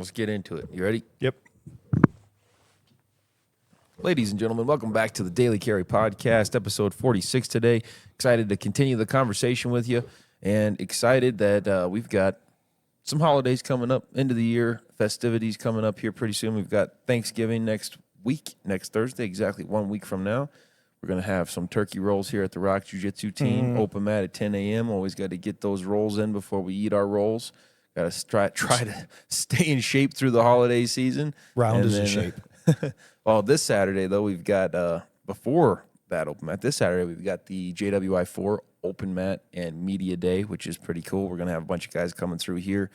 let's get into it. You ready? Yep. Ladies and gentlemen, welcome back to the Daily Carry Podcast, episode 46 today. Excited to continue the conversation with you, and excited that we've got some holidays coming up, end of the year, festivities coming up here pretty soon. We've got Thanksgiving next week, next Thursday, exactly 1 week from now. We're going to have some turkey rolls here at the Rock Jiu-Jitsu team, open mat at 10 a.m. Always got to get those rolls in before we eat our rolls. Got to try to stay in shape through the holiday season. Round is in shape. Well, this Saturday, though, we've got, before that open mat, this Saturday, we've got the JWI4 open mat and media day, which is pretty cool. We're going to have a bunch of guys coming through here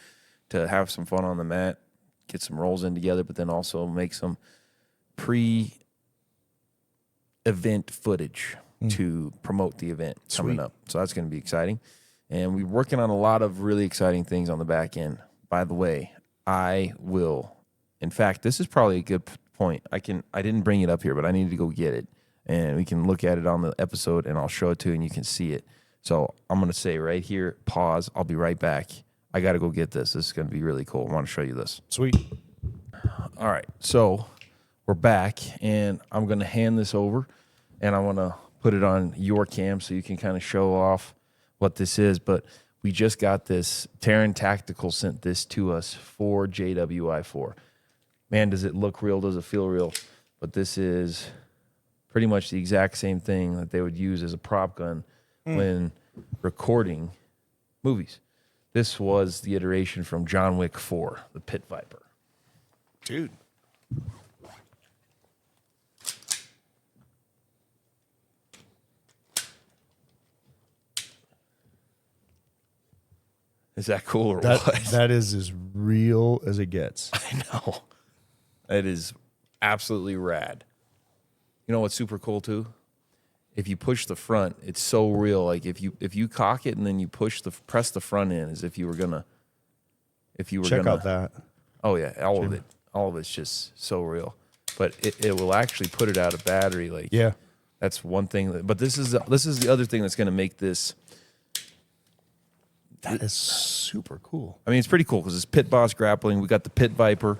to have some fun on the mat, get some rolls in together, but then also make some pre-event footage to promote the event coming up. So that's going to be exciting. And we're working on a lot of really exciting things on the back end. By the way, in fact, this is probably a good point. I didn't bring it up here, but I need to go get it. And we can look at it on the episode, and I'll show it to you, and you can see it. So I'm going to say right here, pause. I'll be right back. I got to go get this. This is going to be really cool. I want to show you this. Sweet. All right. So we're back, and I'm going to hand this over, and I want to put it on your cam so you can kind of show off what this is. But we just got this. Taran Tactical sent this to us for JWI4. Man, does it look real? Does it feel real? But this is pretty much the exact same thing that they would use as a prop gun when recording movies. This was the iteration from John Wick 4, the Pit Viper. Dude. Is that cool or what? That is as real as it gets. I know. It is absolutely rad. You know what's super cool too? If you push the front, it's so real. Like if you cock it and then you press the front in as if you were gonna. Check out that. Oh yeah, all of it's just so real. But it will actually put it out of battery. Like Yeah. that's one thing. But this is the other thing that's gonna make this. That is super cool. I mean, it's pretty cool because it's Pit Boss grappling. We got the Pit Viper.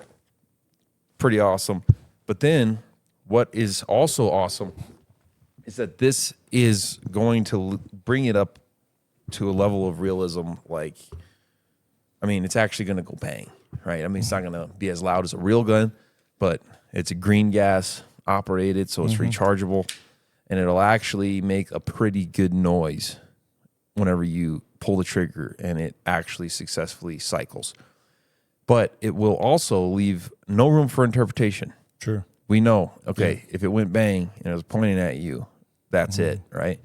Pretty awesome. But then what is also awesome is that this is going to bring it up to a level of realism. Like, I mean, it's actually going to go bang, right? I mean, it's not going to be as loud as a real gun, but it's a green gas operated, so it's rechargeable, and it'll actually make a pretty good noise whenever you pull the trigger and it actually successfully cycles. But it will also leave no room for interpretation. Sure. We know, okay, if it went bang and it was pointing at you, that's it, right?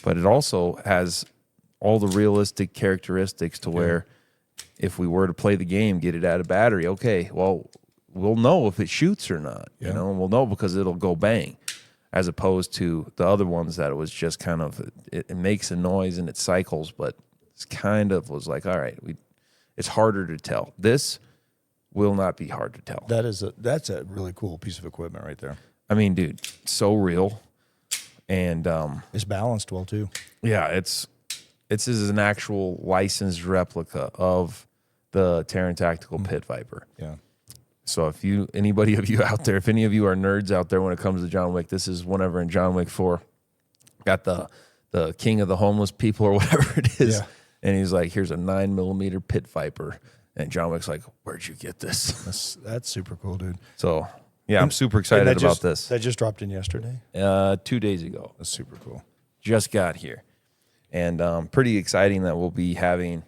But it also has all the realistic characteristics to where if we were to play the game, get it out of battery, okay, well, we'll know if it shoots or not. You know, we'll know because it'll go bang, as opposed to the other ones that it was just kind of, it makes a noise and it cycles, but it's kind of was like, all right, it's harder to tell. This will not be hard to tell. That's a really cool piece of equipment right there. I mean, dude, so real. And It's balanced well too. yeah, it's an actual licensed replica of the Taran Tactical Pit Viper. Yeah. So if anybody of you out there, if any of you are nerds out there when it comes to John Wick, this is whenever in John Wick 4, got the king of the homeless people or whatever it is. Yeah. And he's like, here's a 9mm Pit Viper. And John Wick's like, where'd you get this? That's super cool, dude. So, yeah, I'm super excited about this. That just dropped in yesterday. 2 days ago. That's super cool. Just got here. And pretty exciting that we'll be having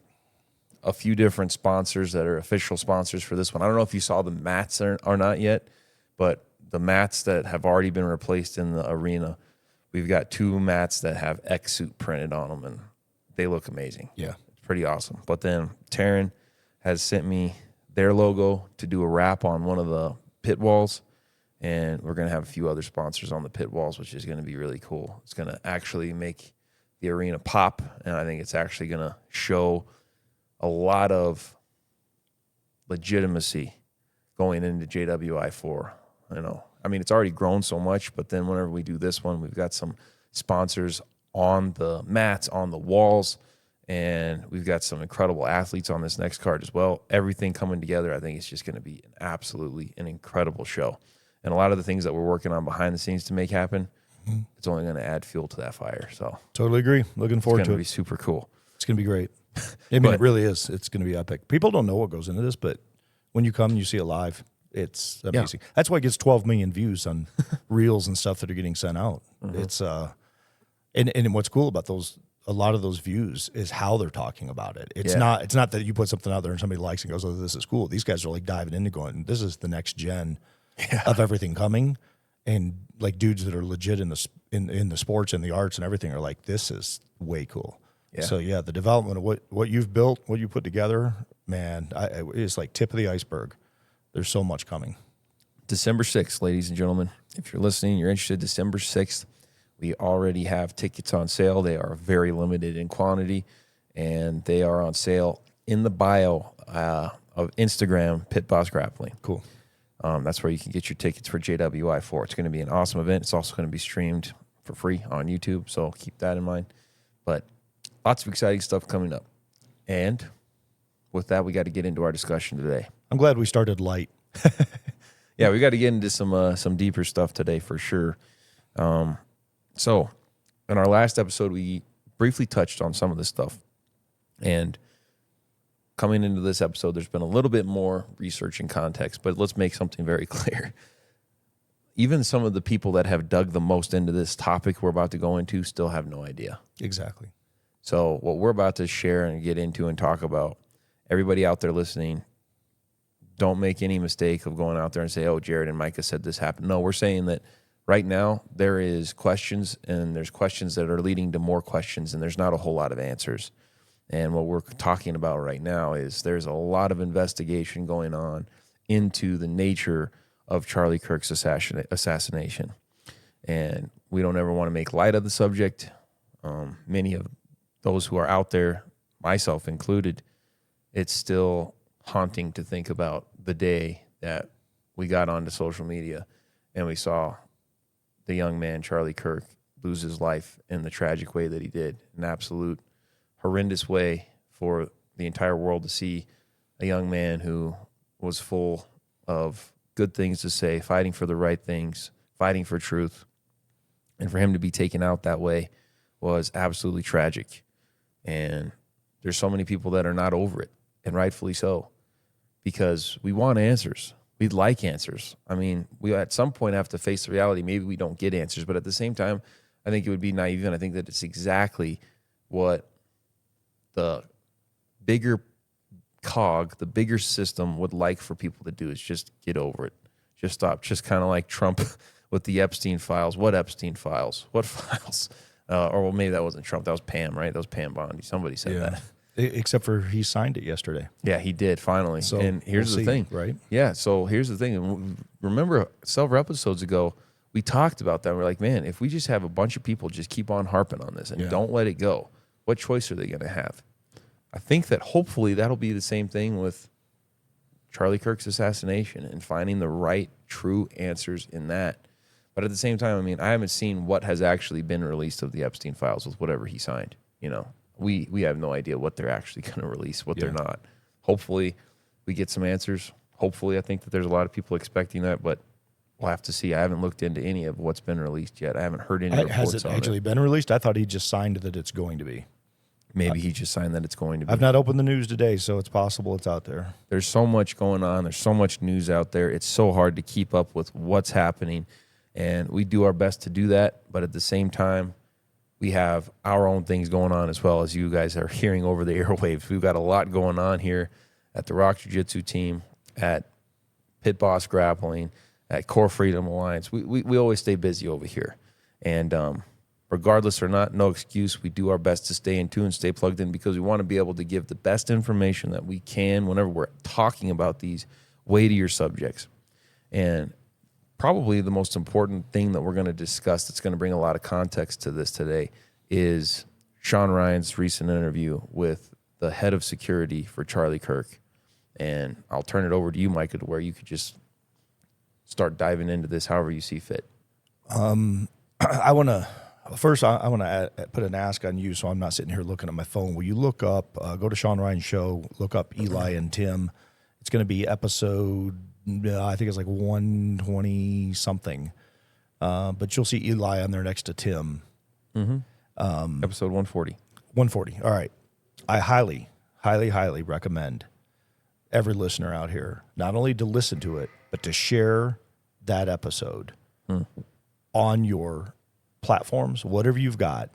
a few different sponsors that are official sponsors for this one. I don't know if you saw the mats or not yet, but the mats that have already been replaced in the arena, we've got 2 mats that have X-Suit printed on them, and they look amazing. Yeah. It's pretty awesome. But then Taran has sent me their logo to do a wrap on one of the pit walls, and we're going to have a few other sponsors on the pit walls, which is going to be really cool. It's going to actually make the arena pop, and I think it's actually going to show a lot of legitimacy going into JWI4. You know, I mean, it's already grown so much, but then whenever we do this one, we've got some sponsors on the mats, on the walls, And we've got some incredible athletes on this next card as well. Everything coming together, I think it's just going to be an incredible show. And a lot of the things that we're working on behind the scenes to make happen, it's only going to add fuel to that fire. So Totally agree. Looking forward it's to going to it. be super cool. It's going to be great. I mean, it really is. It's going to be epic. People don't know what goes into this, but when you come and you see it live, it's amazing. Yeah. That's why it gets 12 million views on reels and stuff that are getting sent out. It's and what's cool about those, a lot of those views is how they're talking about it. It's not that you put something out there and somebody likes and goes, "Oh, this is cool." These guys are like diving into going, "This is the next gen of everything coming," and like dudes that are legit in the sports and the arts and everything are like, "This is way cool." Yeah. So yeah, the development of what you've built, what you put together, man, it's like tip of the iceberg. There's so much coming. December 6th, ladies and gentlemen. If you're listening, you're interested, December 6th. We already have tickets on sale. They are very limited in quantity, and they are on sale in the bio of Instagram, Pit Boss Grappling. Cool. That's where you can get your tickets for JWI4. It's going to be an awesome event. It's also going to be streamed for free on YouTube, so keep that in mind. But lots of exciting stuff coming up. And with that, we got to get into our discussion today. I'm glad we started light. Yeah, we got to get into some deeper stuff today for sure. So in our last episode, we briefly touched on some of this stuff. And coming into this episode, there's been a little bit more research and context, but let's make something very clear. Even some of the people that have dug the most into this topic we're about to go into still have no idea. Exactly. So what we're about to share and get into and talk about, everybody out there listening, don't make any mistake of going out there and say, "Oh, Jared and Micah said this happened." No, we're saying that right now there is questions, and there's questions that are leading to more questions, and there's not a whole lot of answers. And what we're talking about right now is there's a lot of investigation going on into the nature of Charlie Kirk's assassination. And we don't ever want to make light of the subject. Many of those who are out there, myself included, it's still haunting to think about the day that we got onto social media and we saw the young man, Charlie Kirk, lose his life in the tragic way that he did, an absolute horrendous way for the entire world to see a young man who was full of good things to say, fighting for the right things, fighting for truth. And for him to be taken out that way was absolutely tragic. And there's so many people that are not over it, and rightfully so, because we want answers. We'd like answers. I mean, we at some point have to face the reality. Maybe we don't get answers, but at the same time, I think it would be naive, and I think that it's exactly what the bigger cog, the bigger system would like for people to do is just get over it. Just stop. Just kind of like Trump with the Epstein files. What Epstein files? What files? Or well, maybe that wasn't Trump. That was Pam, right? That was Pam Bondi. Somebody said that. Except for he signed it yesterday. Yeah, he did finally. So and here's the thing, right? Yeah. So here's the thing. And remember, several episodes ago, we talked about that. We're like, man, if we just have a bunch of people just keep on harping on this and don't let it go, what choice are they going to have? I think that hopefully that'll be the same thing with Charlie Kirk's assassination and finding the right, true answers in that. But at the same time, I mean, I haven't seen what has actually been released of the Epstein files with whatever he signed. You know, we have no idea what they're actually going to release, what they're not. Hopefully we get some answers. Hopefully, I think that there's a lot of people expecting that, but we'll have to see. I haven't looked into any of what's been released yet. I haven't heard any reports on it. Has it actually been released? I thought he just signed that it's going to be. Maybe he just signed that it's going to be. I've not opened the news today, so it's possible it's out there. There's so much going on. There's so much news out there. It's so hard to keep up with what's happening, and we do our best to do that. But at the same time, we have our own things going on as well, as you guys are hearing over the airwaves. We've got a lot going on here at the Rock Jiu-Jitsu team, at Pit Boss Grappling, at Core Freedom Alliance. We always stay busy over here. And regardless or not, no excuse. We do our best to stay in tune, stay plugged in, because we want to be able to give the best information that we can whenever we're talking about these weightier subjects. And probably the most important thing that we're going to discuss that's going to bring a lot of context to this today is Sean Ryan's recent interview with the head of security for Charlie Kirk. And I'll turn it over to you, Micah, to where you could just start diving into this however you see fit. I want First, I want to put an ask on you, so I'm not sitting here looking at my phone. Will you look up, go to Sean Ryan's show, look up Eli and Tim. It's going to be episode, I think it's like 120 something. But you'll see Eli on there next to Tim. Episode 140. 140. All right. I highly, highly, highly recommend every listener out here not only to listen to it, but to share that episode on your platforms, whatever you've got.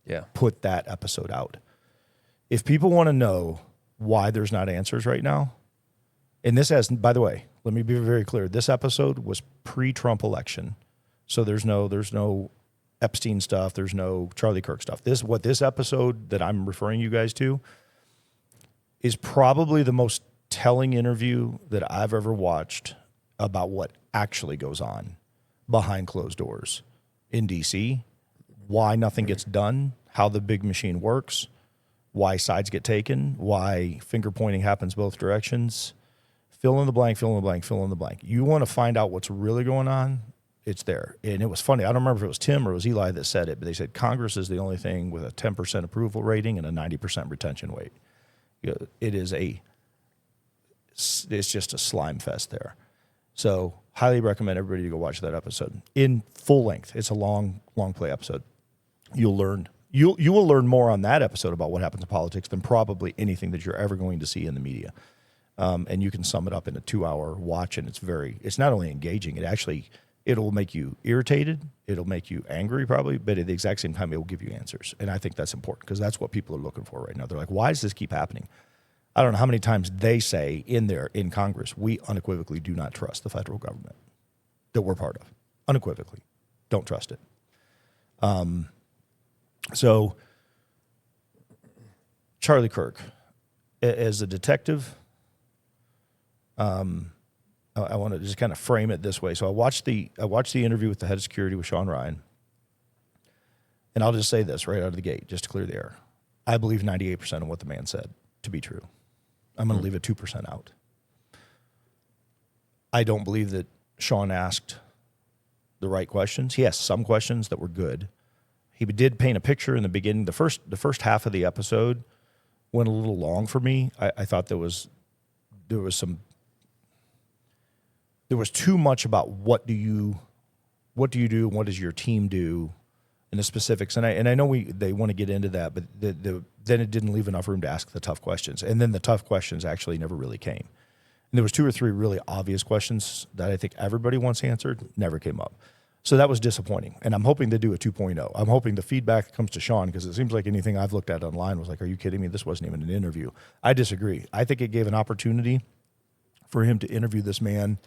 Yeah. Put that episode out. If people want to know why there's not answers right now, and this has, by the way, let me be very clear. This episode was pre-Trump election, so there's no Epstein stuff. There's no Charlie Kirk stuff. This episode that I'm referring you guys to is probably the most telling interview that I've ever watched about what actually goes on behind closed doors in D.C., why nothing gets done, how the big machine works, why sides get taken, why finger pointing happens both directions. Fill in the blank, fill in the blank, fill in the blank. You want to find out what's really going on, it's there. And it was funny. I don't remember if it was Tim or it was Eli that said it, but they said Congress is the only thing with a 10% approval rating and a 90% retention rate. It's just a slime fest there. So highly recommend everybody to go watch that episode in full length. It's a long play episode. You will learn more on that episode about what happens in politics than probably anything that you're ever going to see in the media. And you can sum it up in a 2-hour watch, and it's not only engaging, it'll make you irritated, it'll make you angry probably, but at the exact same time, it will give you answers. And I think that's important because that's what people are looking for right now. They're like, why does this keep happening? I don't know how many times they say in Congress, we unequivocally do not trust the federal government that we're part of. Unequivocally. Don't trust it. So Charlie Kirk, as a detective, I want to just kind of frame it this way. So I watched the interview with the head of security with Sean Ryan, and I'll just say this right out of the gate, just to clear the air. I believe 98% of what the man said to be true. I'm going to leave a 2% out. I don't believe that Sean asked the right questions. He asked some questions that were good. He did paint a picture in the beginning. The first half of the episode went a little long for me. I thought there was too much about what do you do and what does your team do in the specifics. And I know they want to get into that, but then it didn't leave enough room to ask the tough questions. And then the tough questions actually never really came. And there was 2 or 3 really obvious questions that I think everybody wants answered, never came up. So that was disappointing. And I'm hoping to do a 2.0. I'm hoping the feedback comes to Sean, because it seems like anything I've looked at online was like, are you kidding me? This wasn't even an interview. I disagree. I think it gave an opportunity for him to interview this man,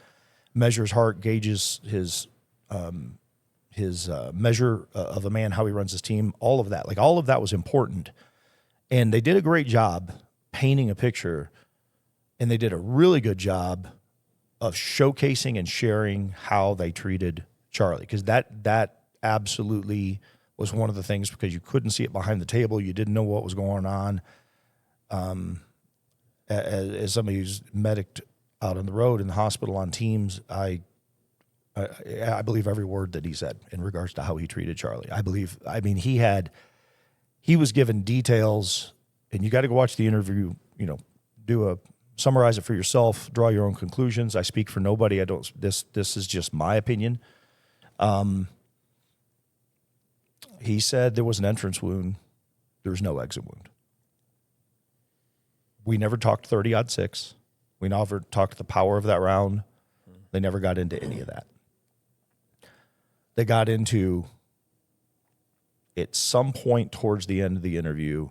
measure his heart, gauges his measure of a man, how he runs his team, all of that. Like, all of that was important. And they did a great job painting a picture, and they did a really good job of showcasing and sharing how they treated Charlie, because that absolutely was one of the things, because you couldn't see it behind the table. You didn't know what was going on. As somebody who's medicked out on the road in the hospital on teams, I believe every word that he said in regards to how he treated Charlie. He was given details, and you got to go watch the interview, summarize it for yourself, draw your own conclusions. I speak for nobody. This is just my opinion. He said there was an entrance wound. There was no exit wound. We never talked 30-06. We never talked the power of that round. They never got into any of that. They got into, at some point towards the end of the interview,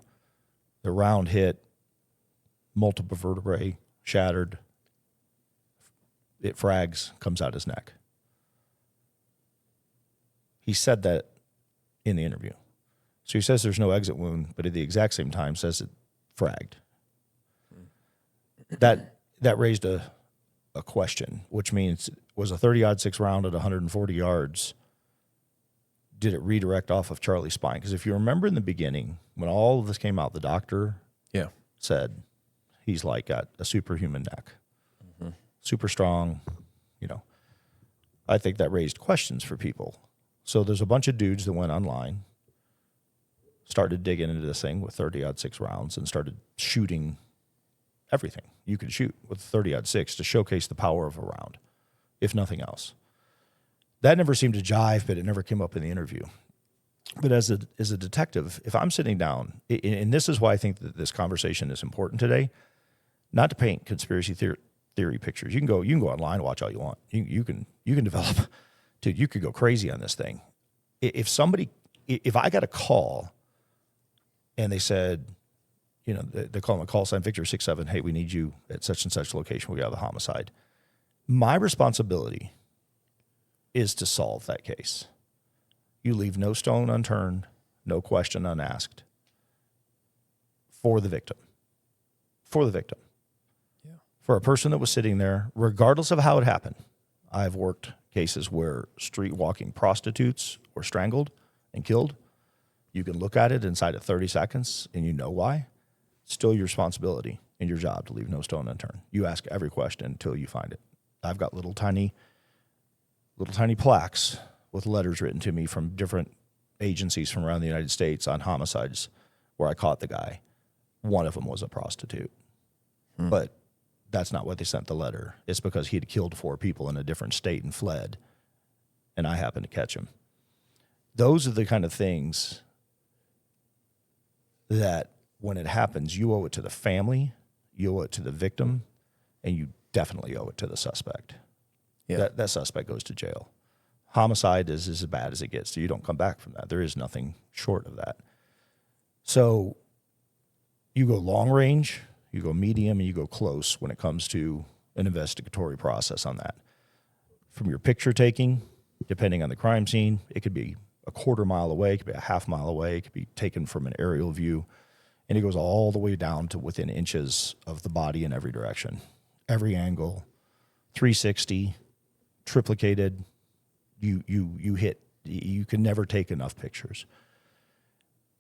the round hit, multiple vertebrae shattered. It frags, comes out his neck. He said that in the interview. So he says there's no exit wound, but at the exact same time says it fragged. That raised a question, which means, was a 30-06 round at 140 yards, did it redirect off of Charlie's spine? Because if you remember in the beginning, when all of this came out, the doctor said he's like got a superhuman neck, super strong, I think that raised questions for people. So there's a bunch of dudes that went online started digging into this thing with 30-06 rounds and started shooting everything you could shoot with 30-06 to showcase the power of a round, if nothing else. That never seemed to jive, but it never came up in the interview. But as a detective, if I'm sitting down, and this is why I think that this conversation is important today, not to paint conspiracy theory pictures. You can go online and watch all you want. You can develop, dude. You could go crazy on this thing. If I got a call, and they said, they call them a call sign Victor 67. Hey, we need you at such and such location. We have a homicide. My responsibility is to solve that case. You leave no stone unturned, no question unasked for the victim. For the victim. Yeah. For a person that was sitting there, regardless of how it happened. I've worked cases where street walking prostitutes were strangled and killed. You can look at it inside of 30 seconds and you know why. It's still your responsibility and your job to leave no stone unturned. You ask every question until you find it. I've got little tiny plaques with letters written to me from different agencies from around the United States on homicides where I caught the guy. One of them was a prostitute. But that's not what they sent the letter. It's because he had killed 4 people in a different state and fled, and I happened to catch him. Those are the kind of things that when it happens, you owe it to the family, you owe it to the victim, and you definitely owe it to the suspect. Yeah. That suspect goes to jail. Homicide is as bad as it gets, so you don't come back from that. There is nothing short of that. So you go long range, you go medium, and you go close when it comes to an investigatory process on that. From your picture taking, depending on the crime scene, it could be a quarter mile away, it could be a half mile away, it could be taken from an aerial view, and it goes all the way down to within inches of the body in every direction, every angle, 360, triplicated. You hit. You can never take enough pictures,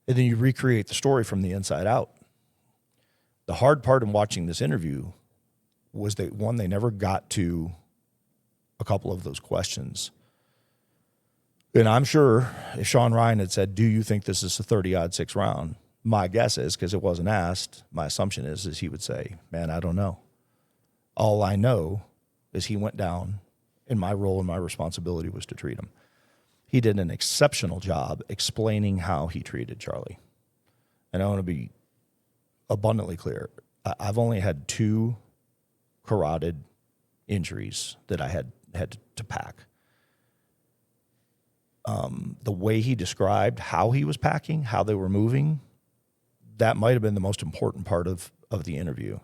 and then you recreate the story from the inside out. The hard part in watching this interview was that, one, they never got to a couple of those questions. And I'm sure if Sean Ryan had said, do you think this is a 30-06 round? My guess is, because it wasn't asked, my assumption is he would say, man, I don't know. All I know is he went down, and my role and my responsibility was to treat him. He did an exceptional job explaining how he treated Charlie. And I want to be abundantly clear. I've only had 2 carotid injuries that I had to pack. The way he described how he was packing, how they were moving, that might have been the most important part of the interview.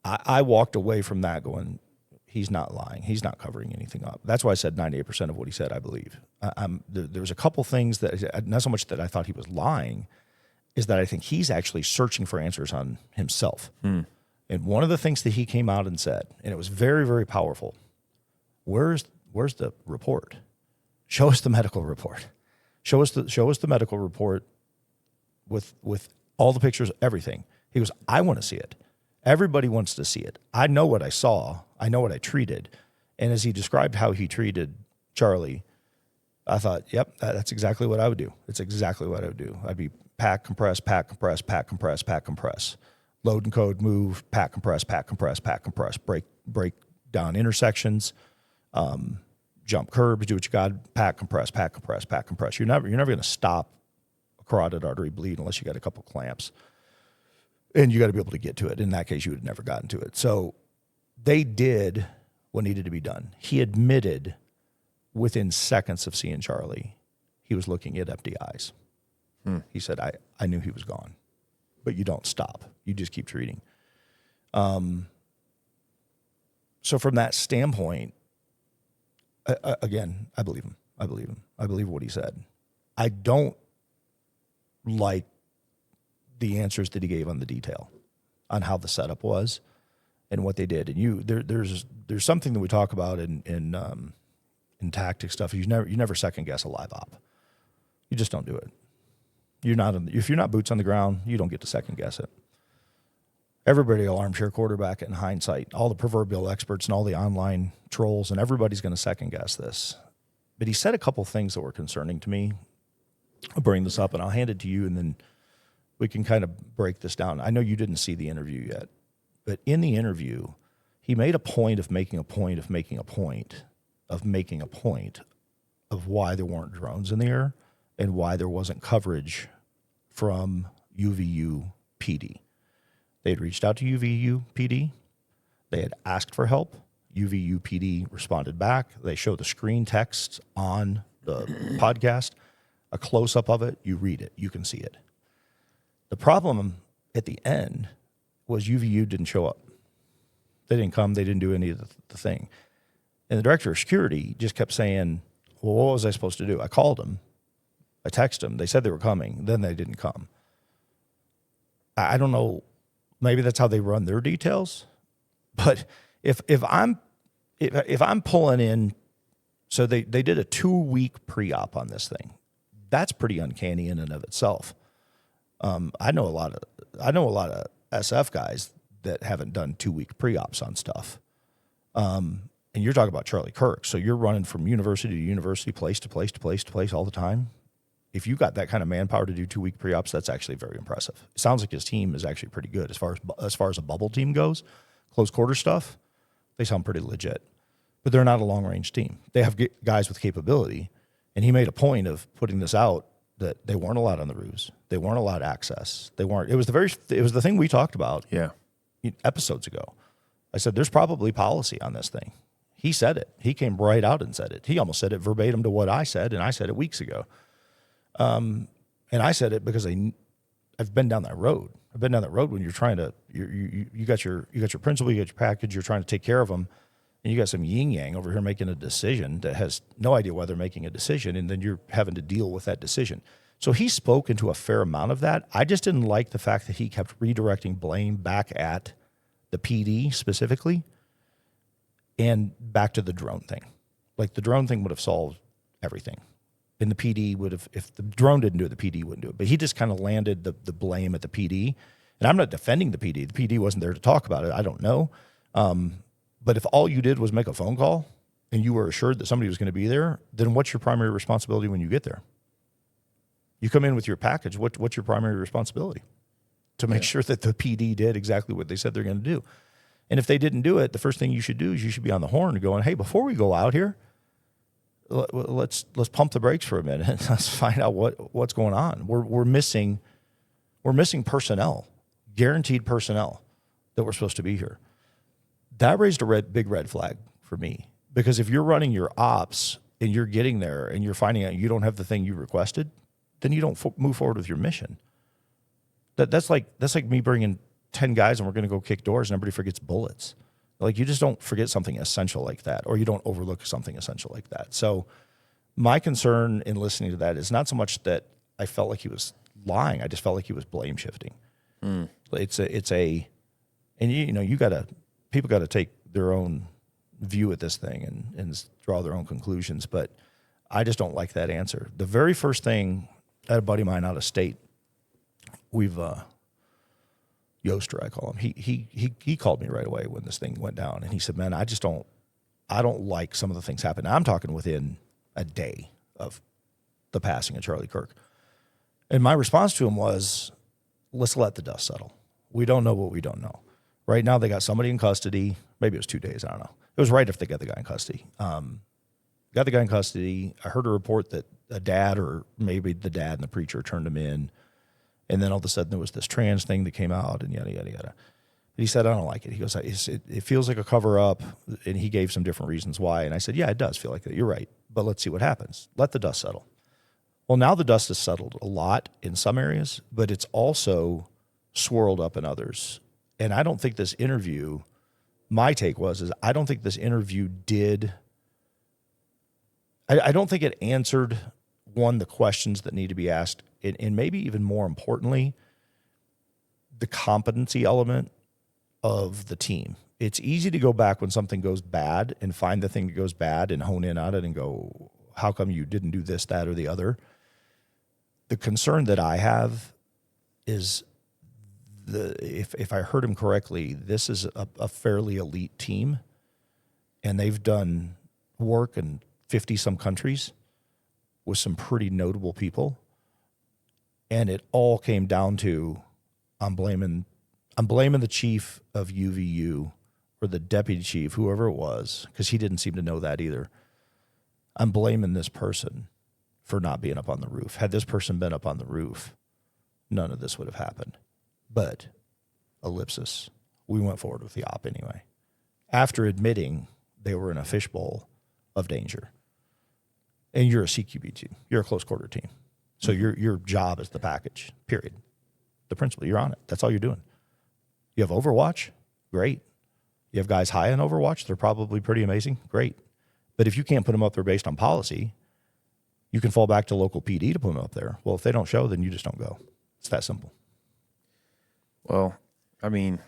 I walked away from that going, he's not lying. He's not covering anything up. That's why I said 98% of what he said, I believe. There was a couple things that, not so much that I thought he was lying, is that I think he's actually searching for answers on himself. And one of the things that he came out and said, and it was very, very powerful, where's the report? Show us the medical report. Show us the medical report with all the pictures, everything. He goes, I want to see it. Everybody wants to see it. I know what I saw. I know what I treated. And as he described how he treated Charlie, I thought, yep, that's exactly what I would do. It's exactly what I would do. I'd be pack, compress, pack, compress, pack, compress, pack, compress. Load and code, move, pack, compress, pack, compress, pack, compress. Break down intersections, jump curbs, do what you got, pack, compress, pack, compress, pack, compress. You're never going to stop a carotid artery bleed unless you got a couple clamps. And you got to be able to get to it. In that case, you would have never gotten to it. So they did what needed to be done. He admitted within seconds of seeing Charlie, he was looking at empty eyes. He said, I knew he was gone. But you don't stop. You just keep treating. So from that standpoint, again, I believe him. I believe him. I believe what he said. I don't like the answers that he gave on the detail, on how the setup was and what they did. And there's something that we talk about in tactic stuff. You never second guess a live op. You just don't do it. If you're not boots on the ground, you don't get to second guess it. Everybody will armchair quarterback it in hindsight. All the proverbial experts and all the online trolls, and everybody's going to second guess this. But he said a couple things that were concerning to me. I'll bring this up, and I'll hand it to you, and then we can kind of break this down. I know you didn't see the interview yet, but in the interview, he made a point of making a point of making a point of making a point of why there weren't drones in the air and why there wasn't coverage from UVU PD. They had reached out to UVU PD. They had asked for help. UVU PD responded back. They show the screen text on the podcast, a close-up of it. You read it. You can see it. The problem at the end was UVU didn't show up. They didn't come. They didn't do any of the thing. And the director of security just kept saying, well, what was I supposed to do? I called them. I texted them. They said they were coming. Then they didn't come. I don't know. Maybe that's how they run their details. But if I'm pulling in, so they did a 2-week pre-op on this thing. That's pretty uncanny in and of itself. I know a lot of SF guys that haven't done 2-week pre-ops on stuff. And you're talking about Charlie Kirk. So you're running from university to university, place to place to place to place all the time. If you got that kind of manpower to do 2-week pre-ops, that's actually very impressive. It sounds like his team is actually pretty good as far as a bubble team goes. Close quarter stuff, they sound pretty legit. But they're not a long-range team. They have guys with capability. And he made a point of putting this out that they weren't allowed on the roofs. They weren't allowed access. They weren't. It was the thing we talked about episodes ago. I said, there's probably policy on this thing. He said it. He came right out and said it. He almost said it verbatim to what I said, and I said it weeks ago. And I said it because I've been down that road. I've been down that road when you're trying to you got your principal, you got your package, you're trying to take care of them, and you got some yin yang over here making a decision that has no idea why they're making a decision, and then you're having to deal with that decision. So he spoke into a fair amount of that. I just didn't like the fact that he kept redirecting blame back at the PD specifically and back to the drone thing. Like the drone thing would have solved everything. And the PD would have, if the drone didn't do it, the PD wouldn't do it. But he just kind of landed the blame at the PD. And I'm not defending the PD. The PD wasn't there to talk about it. I don't know. But if all you did was make a phone call and you were assured that somebody was going to be there, then what's your primary responsibility when you get there? You come in with your package. What's your primary responsibility? To make sure that the PD did exactly what they said they're going to do. And if they didn't do it, the first thing you should do is you should be on the horn going, hey, before we go out here, let's pump the brakes for a minute and let's find out what's going on. We're missing personnel, guaranteed personnel that were supposed to be here. That raised a big red flag for me, because if you're running your ops and you're getting there and you're finding out you don't have the thing you requested, then you don't move forward with your mission. That's like me bringing 10 guys and we're going to go kick doors and everybody forgets bullets. Like, you just don't forget something essential like that, or you don't overlook something essential like that. So my concern in listening to that is not so much that I felt like he was lying. I just felt like he was blame shifting. And people got to take their own view at this thing and draw their own conclusions. But I just don't like that answer. The very first thing, I had a buddy of mine out of state, Yoster, I call him. He called me right away when this thing went down, and he said, "Man, I don't like some of the things happening." I'm talking within a day of the passing of Charlie Kirk, and my response to him was, "Let's let the dust settle. We don't know what we don't know. Right now, they got somebody in custody. Maybe it was 2 days. I don't know. It was right if they got the guy in custody. Got the guy in custody. I heard a report that a dad, or maybe the dad and the preacher, turned him in." And then all of a sudden there was this trans thing that came out and yada, yada, yada. But he said, "I don't like it." He goes, it feels like a cover up. And he gave some different reasons why. And I said, "Yeah, it does feel like that. You're right. But let's see what happens. Let the dust settle." Well, now the dust has settled a lot in some areas, but it's also swirled up in others. And I don't think this interview, my take is I don't think this interview I don't think it answered, one, the questions that need to be asked, and maybe even more importantly, the competency element of the team. It's easy to go back when something goes bad and find the thing that goes bad and hone in on it and go, how come you didn't do this, that, or the other? The concern that I have is, if I heard him correctly, this is a fairly elite team, and they've done work and 50 some countries with some pretty notable people. And it all came down to, I'm blaming the chief of UVU or the deputy chief, whoever it was, because he didn't seem to know that either. I'm blaming this person for not being up on the roof. Had this person been up on the roof, none of this would have happened. But, ellipsis, we went forward with the op anyway, after admitting they were in a fishbowl of danger. And you're a CQB team. You're a close quarter team. So your job is the package, period. The principle, you're on it. That's all you're doing. You have Overwatch, great. You have guys high on Overwatch, they're probably pretty amazing, great. But if you can't put them up there based on policy, you can fall back to local PD to put them up there. Well, if they don't show, then you just don't go. It's that simple. Well, I mean,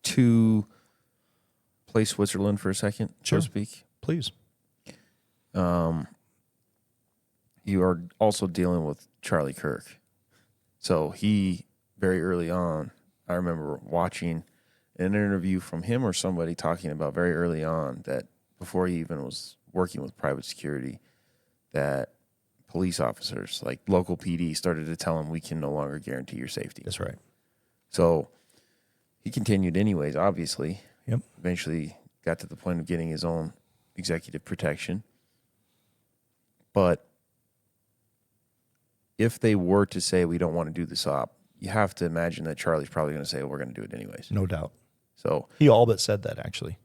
to play Switzerland for a second, so to speak. Please. You are also dealing with Charlie Kirk. So he, very early on, I remember watching an interview from him or somebody talking about very early on that before he even was working with private security, that police officers, like local PD, started to tell him, we can no longer guarantee your safety. That's right. So he continued anyways, obviously. Yep. Eventually got to the point of getting his own executive protection. But if they were to say we don't want to do this op, you have to imagine that Charlie's probably going to say, we're going to do it anyways. No doubt. So he all but said that, actually.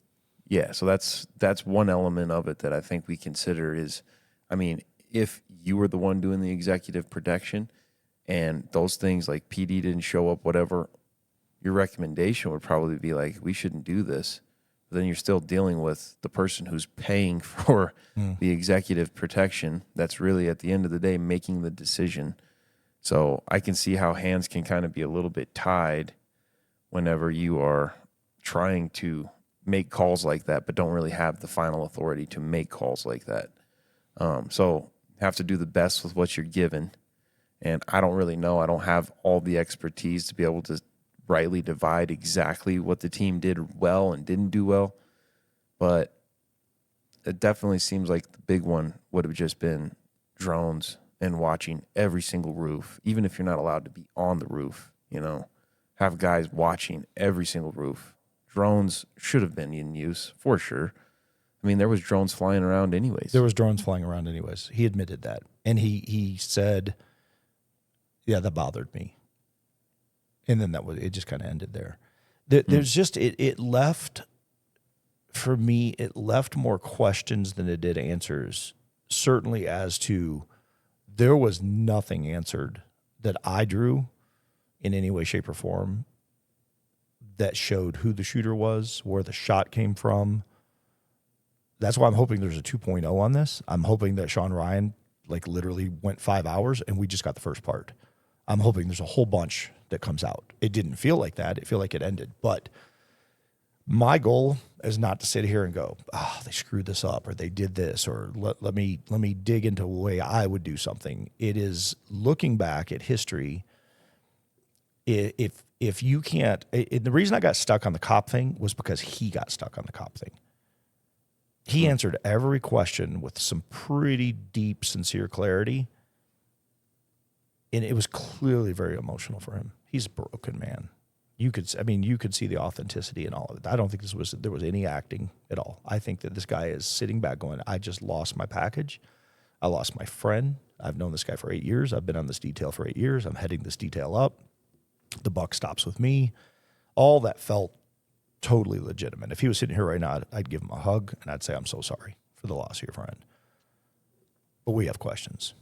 Yeah, so that's one element of it that I think we consider is, I mean, if you were the one doing the executive protection and those things like PD didn't show up, whatever, your recommendation would probably be like, we shouldn't do this. But then you're still dealing with the person who's paying for the executive protection that's really at the end of the day making the decision. So I can see how hands can kind of be a little bit tied whenever you are trying to make calls like that, but don't really have the final authority to make calls like that. So have to do the best with what you're given. And I don't really know. I don't have all the expertise to be able to rightly divide exactly what the team did well and didn't do well. But it definitely seems like the big one would have just been drones and watching every single roof, even if you're not allowed to be on the roof, you know, have guys watching every single roof. Drones should have been in use for sure. I mean, there was drones flying around anyways. There was drones flying around anyways. He admitted that. And he said, yeah, that bothered me. And then it just kind of ended there. There's just, it left, for me, it left more questions than it did answers, certainly as to there was nothing answered that I drew in any way, shape, or form that showed who the shooter was, where the shot came from. That's why I'm hoping there's a 2.0 on this. I'm hoping that Sean Ryan like literally went 5 hours and we just got the first part. I'm hoping there's a whole bunch that comes out. It didn't feel like that. It felt like it ended. But my goal is not to sit here and go, they screwed this up or they did this or let me dig into a way I would do something. It is looking back at history. If you can't, the reason I got stuck on the cop thing was because he got stuck on the cop thing. He answered every question with some pretty deep, sincere clarity. And it was clearly very emotional for him. He's a broken man. You could see the authenticity in all of it. I don't think there was any acting at all. I think that this guy is sitting back going, I just lost my package. I lost my friend. I've known this guy for 8 years. I've been on this detail for 8 years. I'm heading this detail up. The buck stops with me. All that felt totally legitimate. If he was sitting here right now, I'd give him a hug and I'd say, I'm so sorry for the loss of your friend. But we have questions.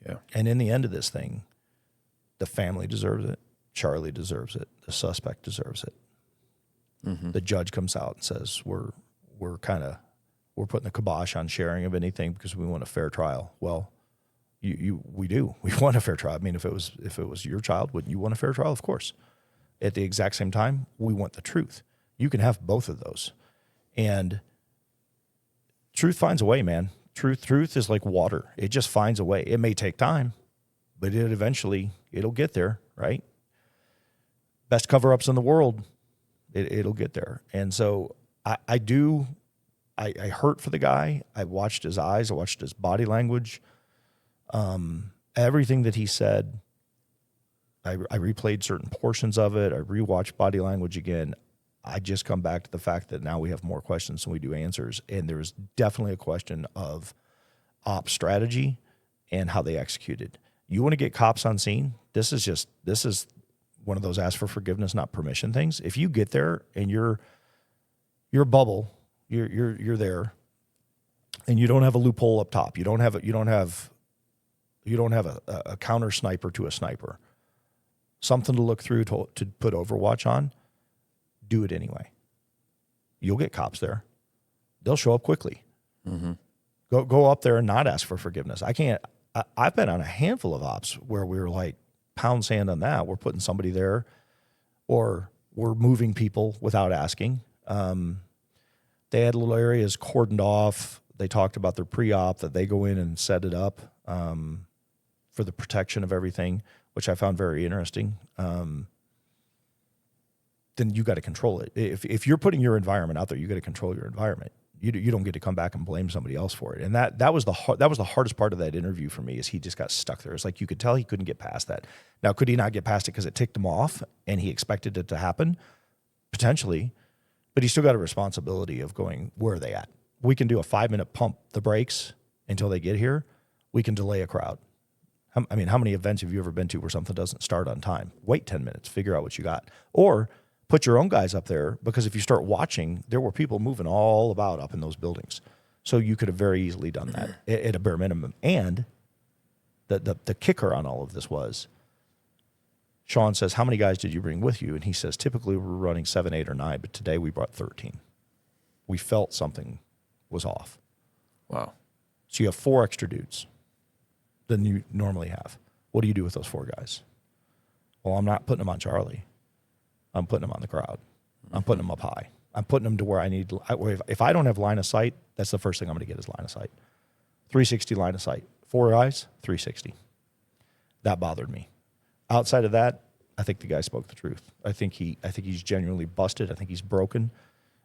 Yeah. And in the end of this thing, the family deserves it. Charlie deserves it. The suspect deserves it. Mm-hmm. The judge comes out and says, we're putting the kibosh on sharing of anything because we want a fair trial. Well, we do. We want a fair trial. I mean, if it was your child, wouldn't you want a fair trial? Of course. At the exact same time, we want the truth. You can have both of those. And truth finds a way, man. Truth is like water. It just finds a way. It may take time, but it'll get there, right? Best cover-ups in the world, it'll get there. And so I do I hurt for the guy. I watched his eyes. I watched his body language. Everything that he said, I replayed certain portions of it. I rewatched body language again. I just come back to the fact that now we have more questions than we do answers. And there's definitely a question of op strategy and how they executed. You want to get cops on scene? This is one of those ask for forgiveness, not permission things. If you get there and you're bubble, you're there, and you don't have a loophole up top. You don't have a counter sniper to a sniper. Something to look through to put Overwatch on. Do it anyway. You'll get cops there. They'll show up quickly. Mm-hmm. Go up there and not ask for forgiveness. I've been on a handful of ops where we were like, pound sand on that. We're putting somebody there, or we're moving people without asking. They had little areas cordoned off. They talked about their pre-op, that they go in and set it up for the protection of everything, which I found very interesting. Then you got to control it. If you're putting your environment out there, you got to control your environment. You don't get to come back and blame somebody else for it. And that was the hardest part of that interview for me, is he just got stuck there. It's like you could tell he couldn't get past that. Now, could he not get past it because it ticked him off and he expected it to happen? Potentially. But he still got a responsibility of going, where are they at? We can do a 5-minute pump the brakes until they get here. We can delay a crowd. I mean, how many events have you ever been to where something doesn't start on time? Wait 10 minutes, figure out what you got. Or put your own guys up there, because if you start watching, there were people moving all about up in those buildings. So you could have very easily done that at a bare minimum. And the kicker on all of this was, Sean says, how many guys did you bring with you? And he says, typically we're running 7, 8, or 9, but today we brought 13. We felt something was off. Wow. So you have 4 extra dudes than you normally have. What do you do with those 4 guys? Well, I'm not putting them on Charlie. I'm putting them on the crowd. I'm putting them up high. I'm putting them to where I need. If I don't have line of sight, that's the first thing I'm going to get is line of sight. 360 line of sight. 4 eyes, 360. That bothered me. Outside of that, I think the guy spoke the truth. I think he's genuinely busted. I think he's broken.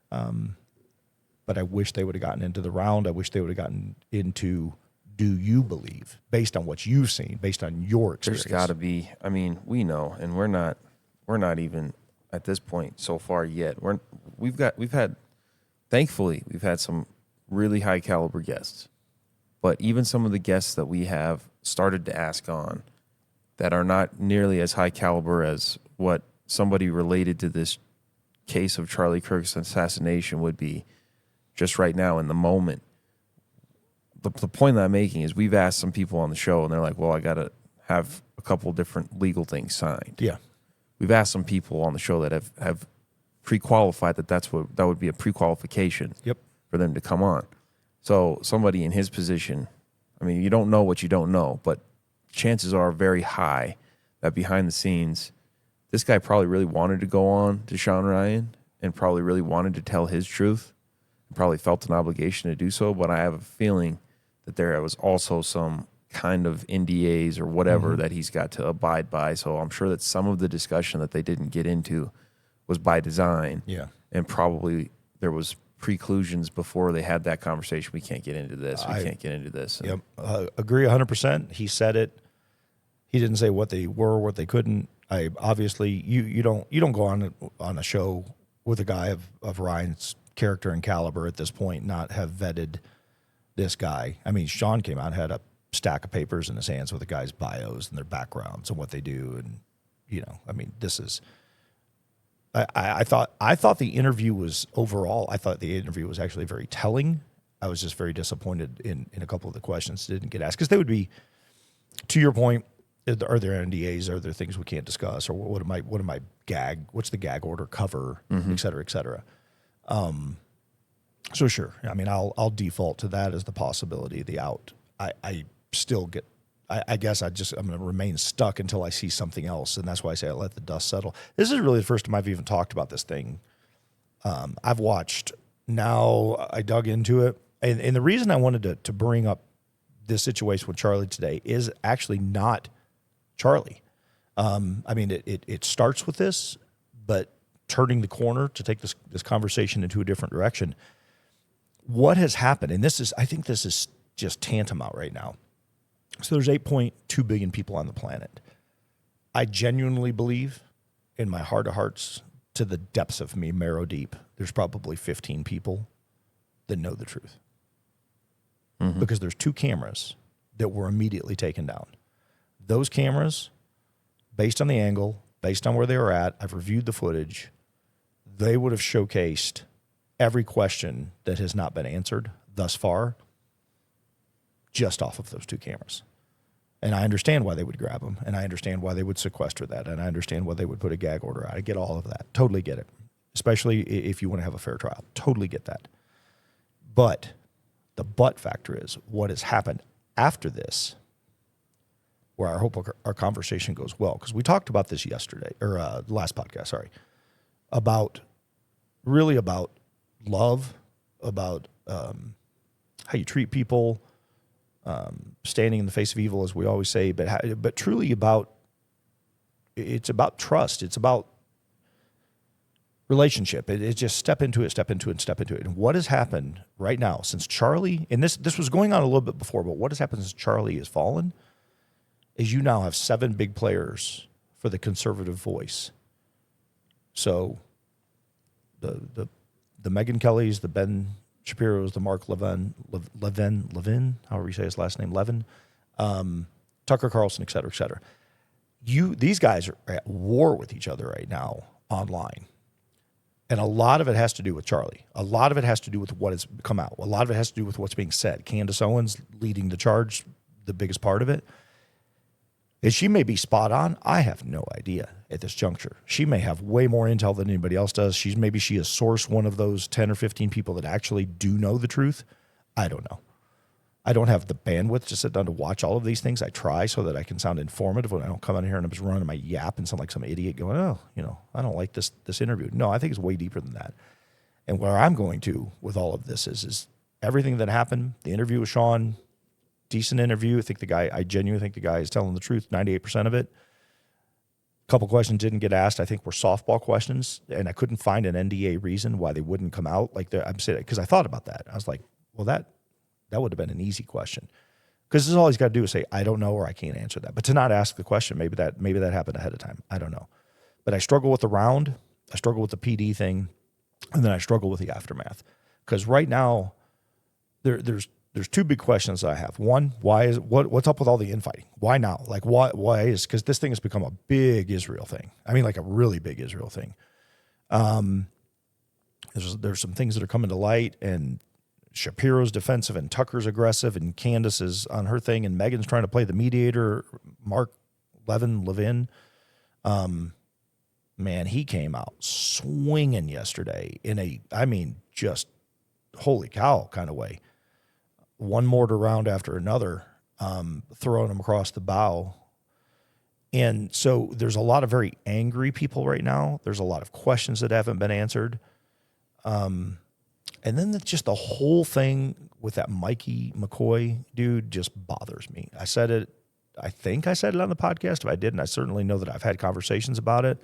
But I wish they would have gotten into the round. I wish they would have gotten into, do you believe, based on what you've seen, based on your experience? There's got to be. I mean, we know, and we're not even at this point so far yet. Thankfully, we've had some really high caliber guests, but even some of the guests that we have started to ask on that are not nearly as high caliber as what somebody related to this case of Charlie Kirk's assassination would be just right now in the moment. The point that I'm making is we've asked some people on the show and they're like, well, I got to have a couple different legal things signed. Yeah. We've asked some people on the show that have pre-qualified that would be a pre-qualification for them to come on. So somebody in his position, I mean, you don't know what you don't know, but chances are very high that behind the scenes, this guy probably really wanted to go on to Sean Ryan and probably really wanted to tell his truth and probably felt an obligation to do so. But I have a feeling that there was also some kind of NDAs or whatever that he's got to abide by. So I'm sure that some of the discussion that they didn't get into was by design. Yeah. And probably there was preclusions before they had that conversation. We can't get into this. We can't get into this. Yep. Agree 100%. He said it. He didn't say what they were, what they couldn't. I obviously you don't go on a show with a guy of Ryan's character and caliber at this point, not have vetted this guy. I mean, Sean came out and had a stack of papers in his hands with the guys' bios and their backgrounds and what they do, and I mean, this is. I thought the interview was overall. I thought the interview was actually very telling. I was just very disappointed in a couple of the questions that didn't get asked, because they would be, to your point, are there NDAs? Are there things we can't discuss? Or what am I gag? What's the gag order cover? Et cetera, et cetera. So sure. I mean, I'll default to that as the possibility, the out. I still get. I guess I'm going to remain stuck until I see something else, and that's why I say I let the dust settle. This is really the first time I've even talked about this thing. I've watched. Now I dug into it, and the reason I wanted to bring up this situation with Charlie today is actually not Charlie. I mean, it starts with this, but turning the corner to take this conversation into a different direction. what has happened, and I think this is just tantamount right now. So there's 8.2 billion people on the planet. I genuinely believe in my heart of hearts, to the depths of me, marrow deep, there's probably 15 people that know the truth. Because there's 2 cameras that were immediately taken down. Those cameras, based on the angle, based on where they were at, I've reviewed the footage, they would have showcased every question that has not been answered thus far just off of those 2 cameras. And I understand why they would grab them, and I understand why they would sequester that, and I understand why they would put a gag order out. I get all of that. Totally get it. Especially if you want to have a fair trial. Totally get that. But the but factor is what has happened after this, where I hope our conversation goes well. Because we talked about this yesterday, or last podcast, sorry, about love, about how you treat people, standing in the face of evil, as we always say, but truly it's about trust. It's about relationship. It's just step into it. And what has happened right now since Charlie, and this was going on a little bit before, but what has happened since Charlie has fallen is you now have 7 big players for the conservative voice. So the Megyn Kellys, the Ben Shapiro's, the Mark Levin, however you say his last name, Levin, Tucker Carlson, et cetera, et cetera. These guys are at war with each other right now online. And a lot of it has to do with Charlie. A lot of it has to do with what has come out. A lot of it has to do with what's being said. Candace Owens leading the charge, the biggest part of it. And she may be spot on. I have no idea at this juncture. She may have way more intel than anybody else does. Maybe she has sourced one of those 10 or 15 people that actually do know the truth. I don't know. I don't have the bandwidth to sit down to watch all of these things. I try so that I can sound informative when I don't come in here and I'm just running my yap and sound like some idiot going, I don't like this interview. No, I think it's way deeper than that. And where I'm going to with all of this is everything that happened, the interview with Sean, decent interview. I genuinely think the guy is telling the truth, 98% of it. A couple questions didn't get asked. I think were softball questions, and I couldn't find an NDA reason why they wouldn't come out. I'm saying, because I thought about that. I was like, well, that would have been an easy question, because this is all he's got to do is say, I don't know, or I can't answer that. But to not ask the question, maybe that happened ahead of time. I don't know. But I struggle with the round. I struggle with the PD thing, and then I struggle with the aftermath, because right now there's 2 big questions I have. One, what's up with all the infighting? Why now? Like, why is, because this thing has become a big Israel thing. I mean, like a really big Israel thing. There's some things that are coming to light, and Shapiro's defensive, and Tucker's aggressive, and Candace is on her thing, and Megan's trying to play the mediator. Mark Levin. Man, he came out swinging yesterday in just holy cow kind of way. One mortar round after another, throwing them across the bow. And so there's a lot of very angry people right now. There's a lot of questions that haven't been answered. And then just the whole thing with that Mikey McCoy dude just bothers me. I said it. I think I said it on the podcast. If I didn't, I certainly know that I've had conversations about it.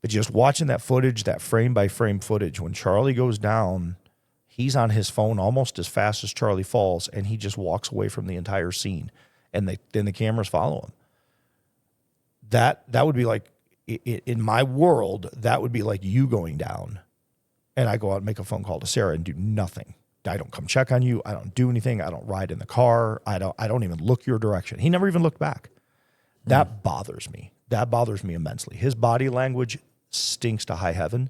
But just watching that footage, that frame-by-frame footage, when Charlie goes down, he's on his phone almost as fast as Charlie falls, and he just walks away from the entire scene, and then the cameras follow him. That would be like, in my world, that would be like you going down, and I go out and make a phone call to Sarah and do nothing. I don't come check on you. I don't do anything. I don't ride in the car. I don't even look your direction. He never even looked back. That bothers me. That bothers me immensely. His body language stinks to high heaven.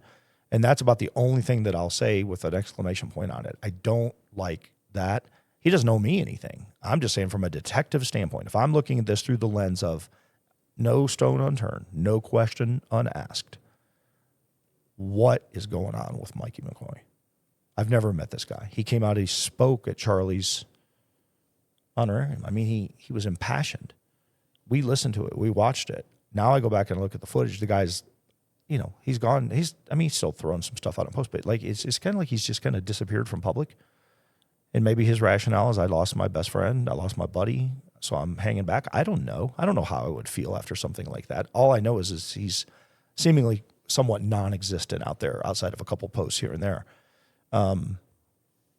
And that's about the only thing that I'll say with an exclamation point on it. I don't like that. He doesn't owe me anything. I'm just saying from a detective standpoint, if I'm looking at this through the lens of no stone unturned, no question unasked, what is going on with Mikey McCoy? I've never met this guy. He came out, he spoke at Charlie's honorarium. I mean, he was impassioned. We listened to it. We watched it. Now I go back and look at the footage. The guy's, he's gone. He's still throwing some stuff out on post, but like, it's kind of like he's just kind of disappeared from public. And maybe his rationale is I lost my best friend. I lost my buddy. So I'm hanging back. I don't know. I don't know how I would feel after something like that. All I know is he's seemingly somewhat non-existent out there outside of a couple posts here and there.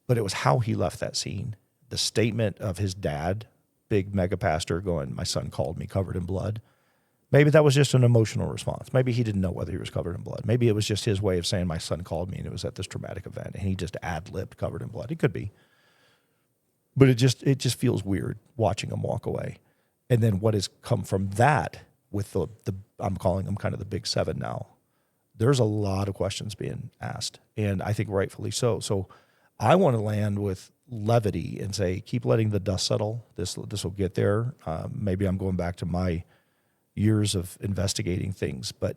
But it was how he left that scene. The statement of his dad, big mega pastor, going, "My son called me covered in blood." Maybe that was just an emotional response. Maybe he didn't know whether he was covered in blood. Maybe it was just his way of saying, "My son called me," and it was at this traumatic event, and he just ad-libbed covered in blood. It could be. But it just feels weird watching him walk away. And then what has come from that with the I'm calling them kind of the big seven now. There's a lot of questions being asked, and I think rightfully so. So I want to land with levity and say, keep letting the dust settle. This will get there. Maybe I'm going back to my years of investigating things, but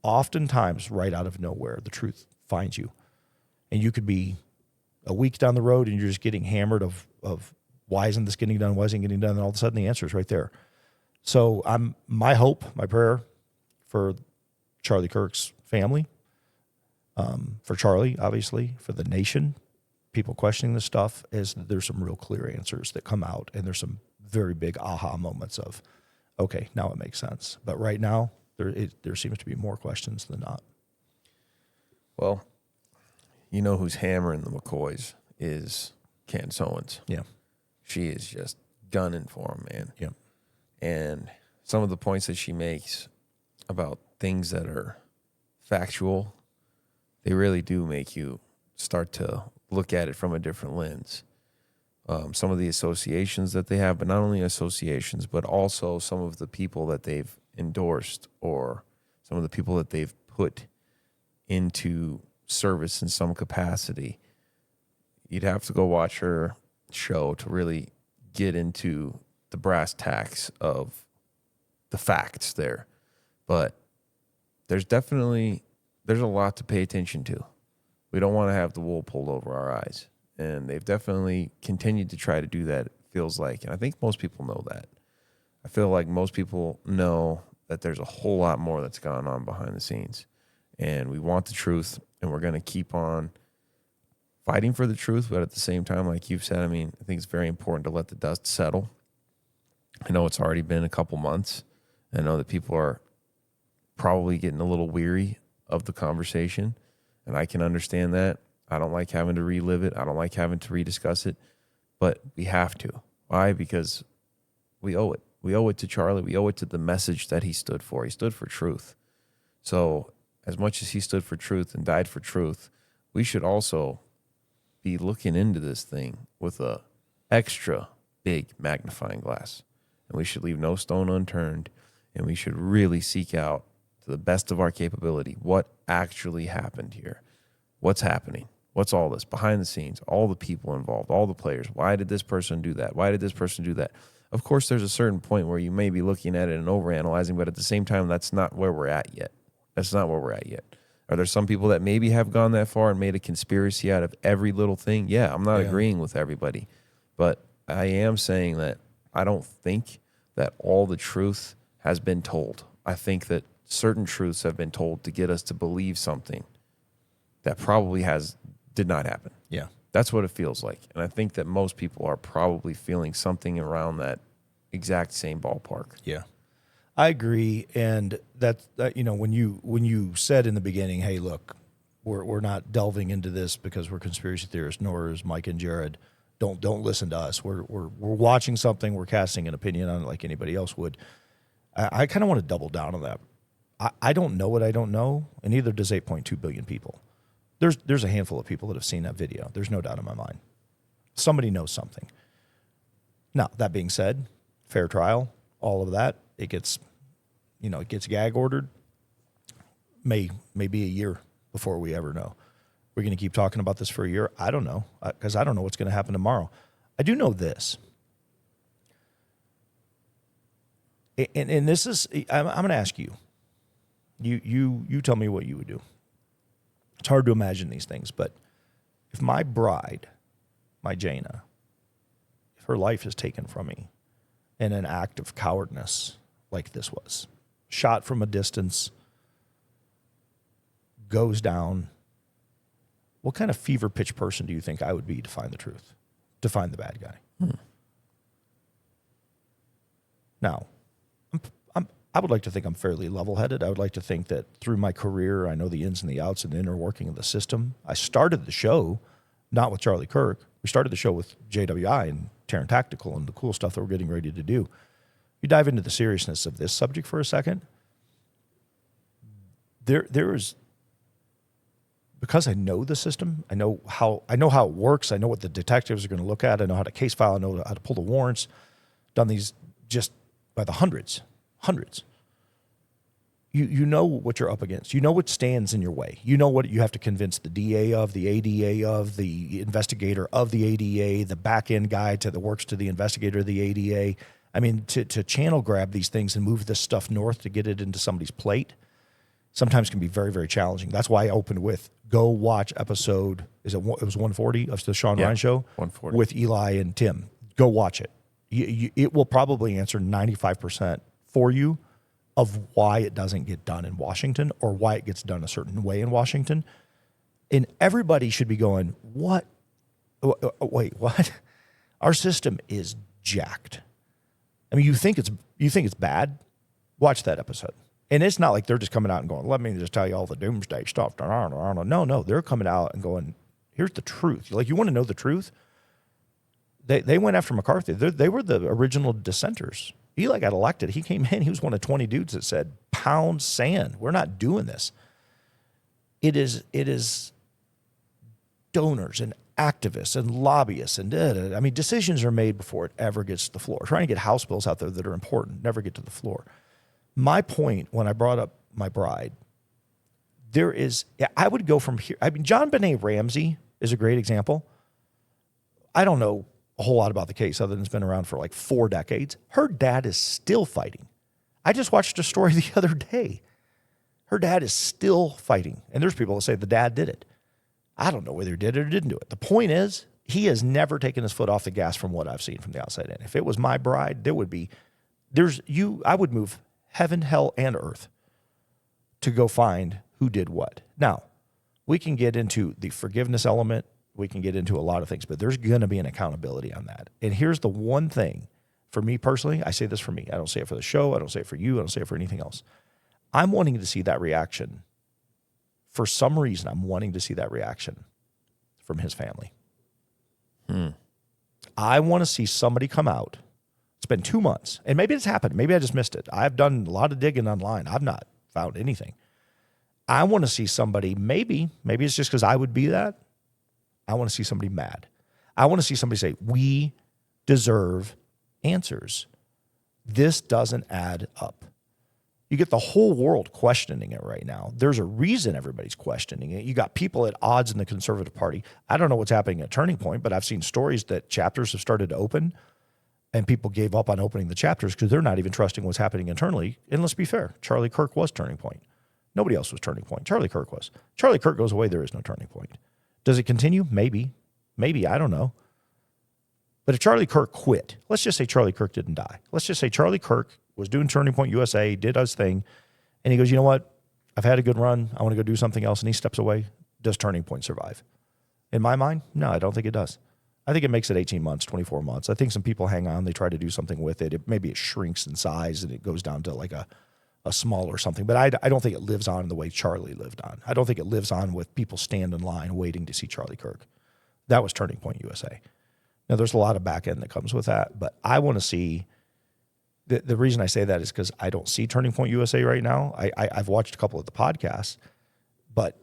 oftentimes right out of nowhere, the truth finds you. And you could be a week down the road and you're just getting hammered of why isn't this getting done? Why isn't it getting done? And all of a sudden the answer is right there. So my hope, my prayer for Charlie Kirk's family, for Charlie, obviously, for the nation, people questioning this stuff, is that there's some real clear answers that come out, and there's some very big aha moments of, okay, now it makes sense. But right now, there seems to be more questions than not. Well, you know who's hammering the McCoys is Candace Owens. Yeah. She is just gunning for him, man. Yeah. And some of the points that she makes about things that are factual, they really do make you start to look at it from a different lens. Some of the associations that they have, but not only associations, but also some of the people that they've endorsed or some of the people that they've put into service in some capacity. You'd have to go watch her show to really get into the brass tacks of the facts there. But there's a lot to pay attention to. We don't want to have the wool pulled over our eyes. And they've definitely continued to try to do that, it feels like. And I think most people know that. I feel like most people know that there's a whole lot more that's gone on behind the scenes. And we want the truth, and we're going to keep on fighting for the truth. But at the same time, like you've said, I mean, I think it's very important to let the dust settle. I know it's already been a couple months. I know that people are probably getting a little weary of the conversation, and I can understand that. I don't like having to relive it. I don't like having to rediscuss it, but we have to. Why? Because we owe it. We owe it to Charlie. We owe it to the message that he stood for. He stood for truth. So as much as he stood for truth and died for truth, we should also be looking into this thing with a extra big magnifying glass. And we should leave no stone unturned, and we should really seek out, to the best of our capability, what actually happened here. What's happening? What's all this behind the scenes? All the people involved, all the players. Why did this person do that? Why did this person do that? Of course, there's a certain point where you may be looking at it and overanalyzing, but at the same time, that's not where we're at yet. That's not where we're at yet. Are there some people that maybe have gone that far and made a conspiracy out of every little thing? Yeah, I'm not agreeing with everybody. But I am saying that I don't think that all the truth has been told. I think that certain truths have been told to get us to believe something that probably did not happen. Yeah. That's what it feels like. And I think that most people are probably feeling something around that exact same ballpark. Yeah. I agree. And that when you said in the beginning, hey, look, we're not delving into this because we're conspiracy theorists, nor is Mike and Jared. Don't listen to us. We're watching something, we're casting an opinion on it like anybody else would. I kind of want to double down on that. I don't know what I don't know, and neither does 8.2 billion people. There's a handful of people that have seen that video. There's no doubt in my mind. Somebody knows something. Now, that being said, fair trial, all of that, it gets gag ordered. May be a year before we ever know. We're going to keep talking about this for a year. I don't know, because I don't know what's going to happen tomorrow. I do know this. And this is, I'm going to ask you. You tell me what you would do. It's hard to imagine these things, but if my bride, my Jaina, if her life is taken from me in an act of cowardness like this was, shot from a distance, goes down, what kind of fever pitch person do you think I would be to find the truth, to find the bad guy? Now, I would like to think I'm fairly level-headed. I would like to think that through my career, I know the ins and the outs and the inner working of the system. I started the show not with Charlie Kirk. We started the show with JWI and Taran Tactical and the cool stuff that we're getting ready to do. You dive into the seriousness of this subject for a second. There is, because I know the system, I know how it works. I know what the detectives are going to look at. I know how to case file. I know how to pull the warrants. Done these just by the hundreds. You know what you're up against. You know what stands in your way. You know what you have to convince the DA of, the ADA of, the investigator of the ADA, the back end guy that works to the investigator of the ADA. I mean, to channel grab these things and move this stuff north to get it into somebody's plate sometimes can be very, very challenging. That's why I opened with go watch episode, it was 140 of the Sean Ryan Show 140 with Eli and Tim. Go watch it. It will probably answer 95% for you of why it doesn't get done in Washington or why it gets done a certain way in Washington. And everybody should be going, what? Wait, what? Our system is jacked. I mean, you think it's bad? Watch that episode. And it's not like they're just coming out and going, let me just tell you all the doomsday stuff. No, they're coming out and going, here's the truth. Like, you want to know the truth? They went after McCarthy. They were the original dissenters. Eli got elected. He came in. He was one of 20 dudes that said, pound sand. We're not doing this. It is donors and activists and lobbyists and I mean, decisions are made before it ever gets to the floor. Trying to get House bills out there that are important never get to the floor. My point when I brought up my bride, I would go from here. I mean, John Benet Ramsey is a great example. I don't know a whole lot about the case other than it's been around for like 4 decades. Her dad is still fighting. I just watched a story the other day. Her dad is still fighting. And there's people that say the dad did it. I don't know whether he did it or didn't do it. The point is, he has never taken his foot off the gas from what I've seen from the outside in. If it was my bride, I would move heaven, hell, and earth to go find who did what. Now, we can get into the forgiveness element. We can get into a lot of things, but there's going to be an accountability on that. And here's the one thing for me personally. I say this for me. I don't say it for the show. I don't say it for you. I don't say it for anything else. I'm wanting to see that reaction. For some reason, I'm wanting to see that reaction from his family. I want to see somebody come out. It's been 2 months, and maybe it's happened. Maybe I just missed it. I've done a lot of digging online. I've not found anything. I want to see somebody, maybe it's just because I would be that. I want to see somebody mad. I want to see somebody say, we deserve answers. This doesn't add up. You get the whole world questioning it right now. There's a reason everybody's questioning it. You got people at odds in the Conservative Party. I don't know what's happening at Turning Point, but I've seen stories that chapters have started to open and people gave up on opening the chapters because they're not even trusting what's happening internally. And let's be fair, Charlie Kirk was Turning Point. Nobody else was Turning Point. Charlie Kirk was. Charlie Kirk goes away, there is no Turning Point. Does it continue? Maybe, I don't know. But if Charlie Kirk quit, let's just say Charlie Kirk didn't die. Let's just say Charlie Kirk was doing Turning Point USA, did his thing, and he goes, you know what? I've had a good run. I want to go do something else, and he steps away. Does Turning Point survive? In my mind, no, I don't think it does. I think it makes it 18 months, 24 months. I think some people hang on. They try to do something with it. Maybe it shrinks in size, and it goes down to like a smaller something. But I don't think it lives on the way Charlie lived on. I don't think it lives on with people stand in line waiting to see Charlie Kirk. That was Turning Point USA. Now, there's a lot of back end that comes with that, but I want to see, the reason I say that is because I don't see Turning Point USA right now. I've watched a couple of the podcasts, but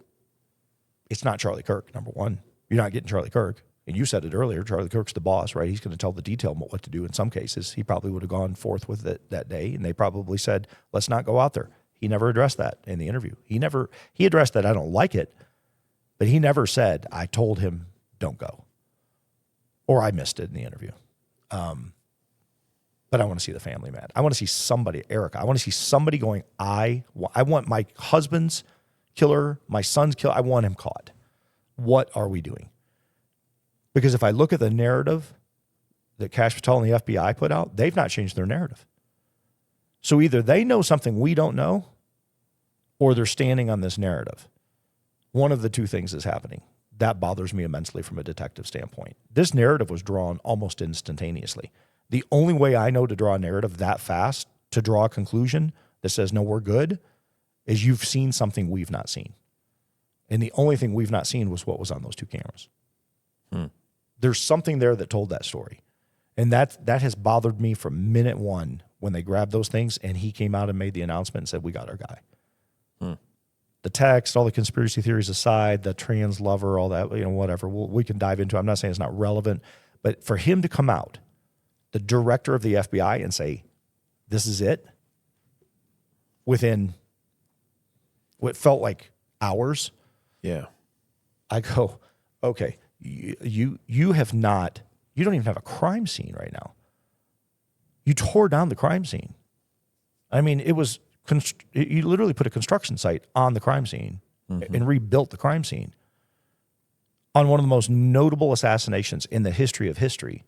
it's not Charlie Kirk, number one. You're not getting Charlie Kirk. And you said it earlier, Charlie Kirk's the boss, right? He's going to tell the detail about what to do in some cases. He probably would have gone forth with it that day, and they probably said, let's not go out there. He never addressed that in the interview. He addressed that I don't like it, but he never said, I told him, don't go. Or I missed it in the interview. But I want to see the family mad. I want to see somebody, Erica, I want to see somebody going, I want my husband's killer, my son's killer, I want him caught. What are we doing? Because if I look at the narrative that Kash Patel and the FBI put out, they've not changed their narrative. So either they know something we don't know, or they're standing on this narrative. One of the two things is happening. That bothers me immensely from a detective standpoint. This narrative was drawn almost instantaneously. The only way I know to draw a narrative that fast, to draw a conclusion that says, no, we're good, is you've seen something we've not seen. And the only thing we've not seen was what was on those two cameras. There's something there that told that story. And that has bothered me from minute one when they grabbed those things and he came out and made the announcement and said, we got our guy. The text, all the conspiracy theories aside, the trans lover, all that, whatever, we can dive into. I'm not saying it's not relevant, but for him to come out, the director of the FBI, and say, this is it, within what felt like hours. Yeah. I go, okay, you don't even have a crime scene right now. You tore down the crime scene. I mean, you literally put a construction site on the crime scene and rebuilt the crime scene on one of the most notable assassinations in the history of history.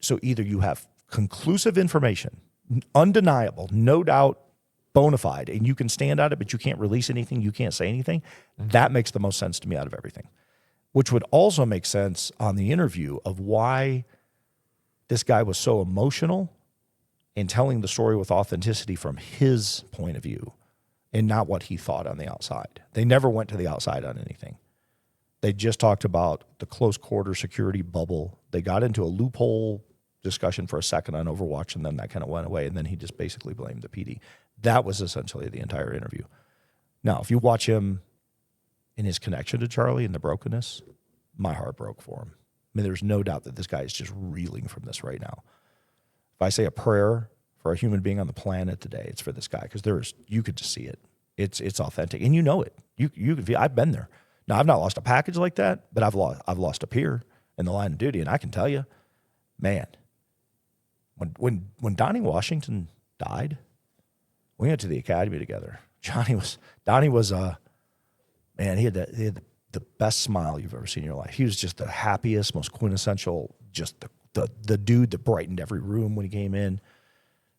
So either you have conclusive information, undeniable, no doubt, bona fide, and you can stand at it, but you can't release anything, you can't say anything. That makes the most sense to me out of everything, which would also make sense on the interview of why this guy was so emotional in telling the story with authenticity from his point of view and not what he thought on the outside. They never went to the outside on anything. They just talked about the close quarter security bubble. They got into a loophole discussion for a second on Overwatch, and then that kind of went away, and then he just basically blamed the PD. That was essentially the entire interview. Now, if you watch him in his connection to Charlie and the brokenness, my heart broke for him. I mean, there's no doubt that this guy is just reeling from this right now. If I say a prayer for a human being on the planet today, it's for this guy, because you could just see it. It's authentic, and you know it. You can feel. I've been there. Now, I've not lost a package like that, but I've lost a peer in the line of duty, and I can tell you, man, when Donnie Washington died, we went to the academy together. Donnie was man, he had the best smile you've ever seen in your life. He was just the happiest, most quintessential, just the dude that brightened every room when he came in.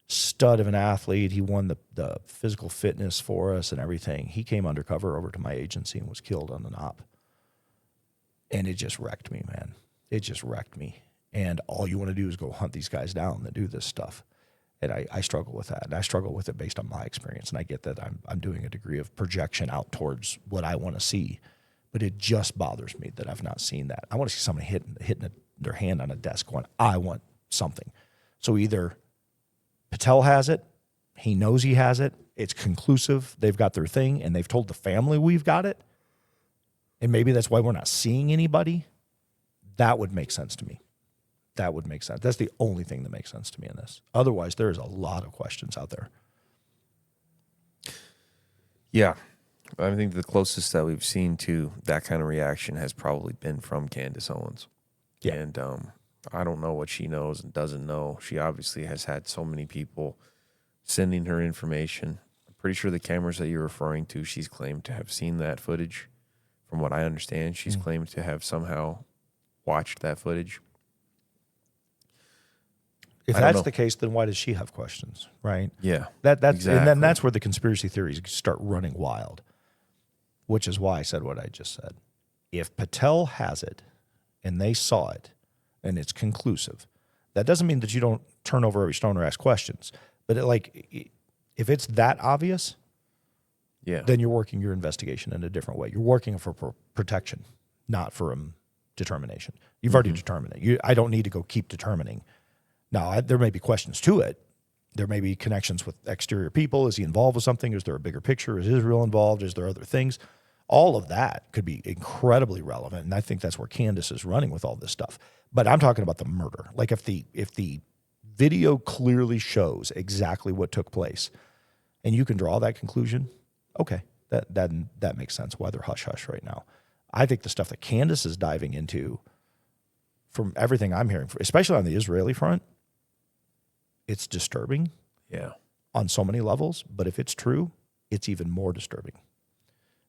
Stud of an athlete. He won the physical fitness for us and everything. He came undercover over to my agency and was killed on the NOP. And it just wrecked me, man. It just wrecked me. And all you want to do is go hunt these guys down that do this stuff. And I struggle with that. And I struggle with it based on my experience. And I get that I'm doing a degree of projection out towards what I want to see. But it just bothers me that I've not seen that. I want to see somebody hitting their hand on a desk going, I want something. So either Patel has it, he knows he has it, it's conclusive, they've got their thing, and they've told the family we've got it, and maybe that's why we're not seeing anybody. That would make sense to me. That would make sense. That's the only thing that makes sense to me in this. Otherwise, there's a lot of questions out there. Yeah. I think the closest that we've seen to that kind of reaction has probably been from Candace Owens. Yeah. And I don't know what she knows and doesn't know. She obviously has had so many people sending her information. I'm pretty sure the cameras that you're referring to, she's claimed to have seen that footage. From what I understand, she's claimed to have somehow watched that footage. If that's the case, then why does she have questions, right? Yeah, that's exactly. And then that's where the conspiracy theories start running wild, which is why I said what I just said. If Patel has it and they saw it and it's conclusive, that doesn't mean that you don't turn over every stone or ask questions. But if it's that obvious, then you're working your investigation in a different way. You're working for protection, not for determination. You've already determined it. I don't need to go keep determining. Now, there may be questions to it. There may be connections with exterior people. Is he involved with something? Is there a bigger picture? Is Israel involved? Is there other things? All of that could be incredibly relevant, and I think that's where Candace is running with all this stuff. But I'm talking about the murder. Like if the video clearly shows exactly what took place, and you can draw that conclusion, okay, that makes sense why they're hush-hush right now. I think the stuff that Candace is diving into, from everything I'm hearing, especially on the Israeli front, it's disturbing on so many levels. But if it's true, it's even more disturbing.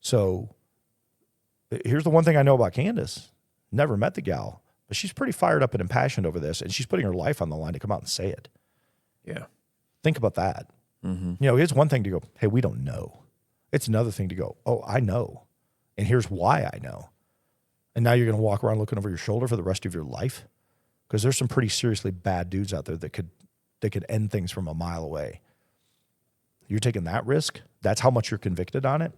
So here's the one thing I know about Candace. Never met the gal, but she's pretty fired up and impassioned over this, and she's putting her life on the line to come out and say it. Yeah. Think about that. It's one thing to go, hey, we don't know. It's another thing to go, oh, I know. And here's why I know. And now you're going to walk around looking over your shoulder for the rest of your life? Because there's some pretty seriously bad dudes out there that could end things from a mile away. You're taking that risk? That's how much you're convicted on it?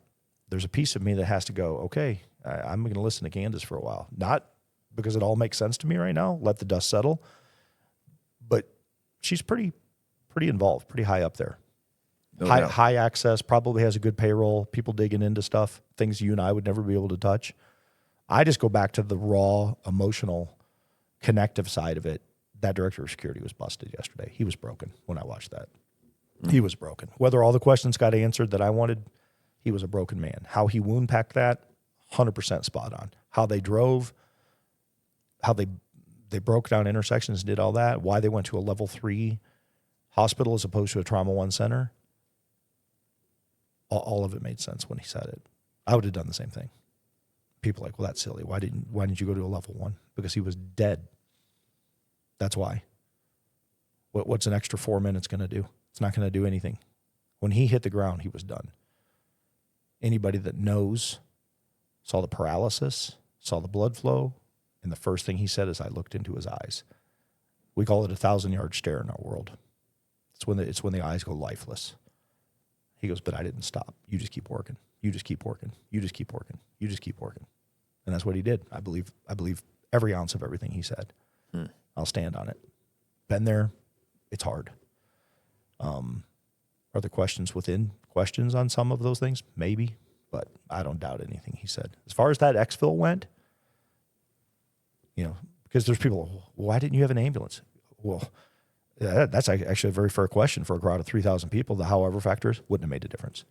There's a piece of me that has to go, okay, I'm going to listen to Candace for a while. Not because it all makes sense to me right now. Let the dust settle. But she's pretty involved, pretty high up there. No doubt. High access, probably has a good payroll, people digging into stuff, things you and I would never be able to touch. I just go back to the raw, emotional, connective side of it. That director of security was busted yesterday. He was broken when I watched that. He was broken. Whether all the questions got answered that I wanted, he was a broken man. How he wound packed that, 100% spot on. How they drove, how they broke down intersections, did all that, why they went to a level 3 hospital as opposed to a trauma 1 center. All of it made sense when he said it. I would have done the same thing. People are like, well, that's silly. Why didn't you go to a level 1? Because he was dead. That's why. What's an extra 4 minutes going to do? It's not going to do anything. When he hit the ground, he was done. Anybody that knows saw the paralysis, saw the blood flow, and the first thing he said is, I looked into his eyes. We call it a 1,000-yard stare in our world. It's when the eyes go lifeless. He goes, but I didn't stop. You just keep working. You just keep working. You just keep working. You just keep working. And that's what he did. I believe every ounce of everything he said. I'll stand on it. Been there. It's hard. Are there questions within questions on some of those things? Maybe, but I don't doubt anything he said. As far as that exfil went, because there's people, why didn't you have an ambulance? Well, that's actually a very fair question for a crowd of 3,000 people. The however factors wouldn't have made a difference.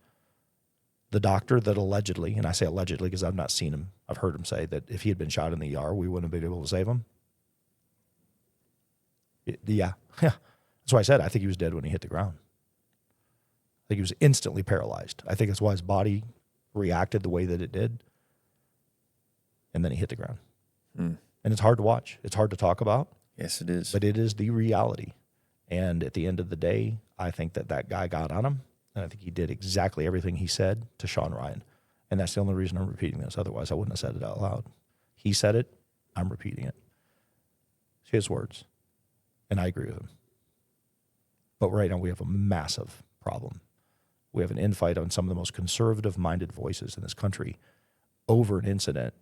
The doctor that allegedly, and I say allegedly because I've not seen him, I've heard him say that if he had been shot in the ER, we wouldn't have been able to save him. Yeah. That's why I said I think he was dead when he hit the ground. I think he was instantly paralyzed. I think that's why his body reacted the way that it did. And then he hit the ground. And it's hard to watch. It's hard to talk about. Yes, it is. But it is the reality. And at the end of the day, I think that guy got on him. And I think he did exactly everything he said to Sean Ryan. And that's the only reason I'm repeating this. Otherwise, I wouldn't have said it out loud. He said it. I'm repeating it. It's his words. And I agree with him. But right now, we have a massive problem. We have an infight on some of the most conservative-minded voices in this country over an incident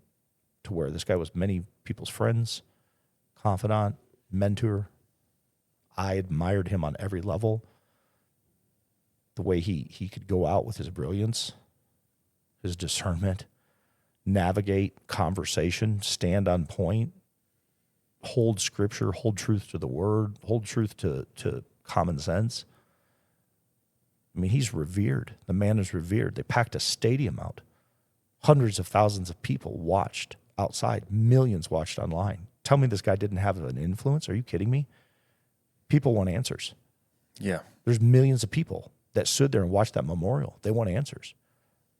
to where this guy was many people's friends, confidant, mentor. I admired him on every level. The way he could go out with his brilliance, his discernment, navigate conversation, stand on point, hold scripture, hold truth to the word, hold truth to common sense. I mean, he's revered. The man is revered. They packed a stadium out. Hundreds of thousands of people watched outside. Millions watched online. Tell me this guy didn't have an influence? Are you kidding me? People want answers. Yeah. There's millions of people that stood there and watched that memorial. They want answers.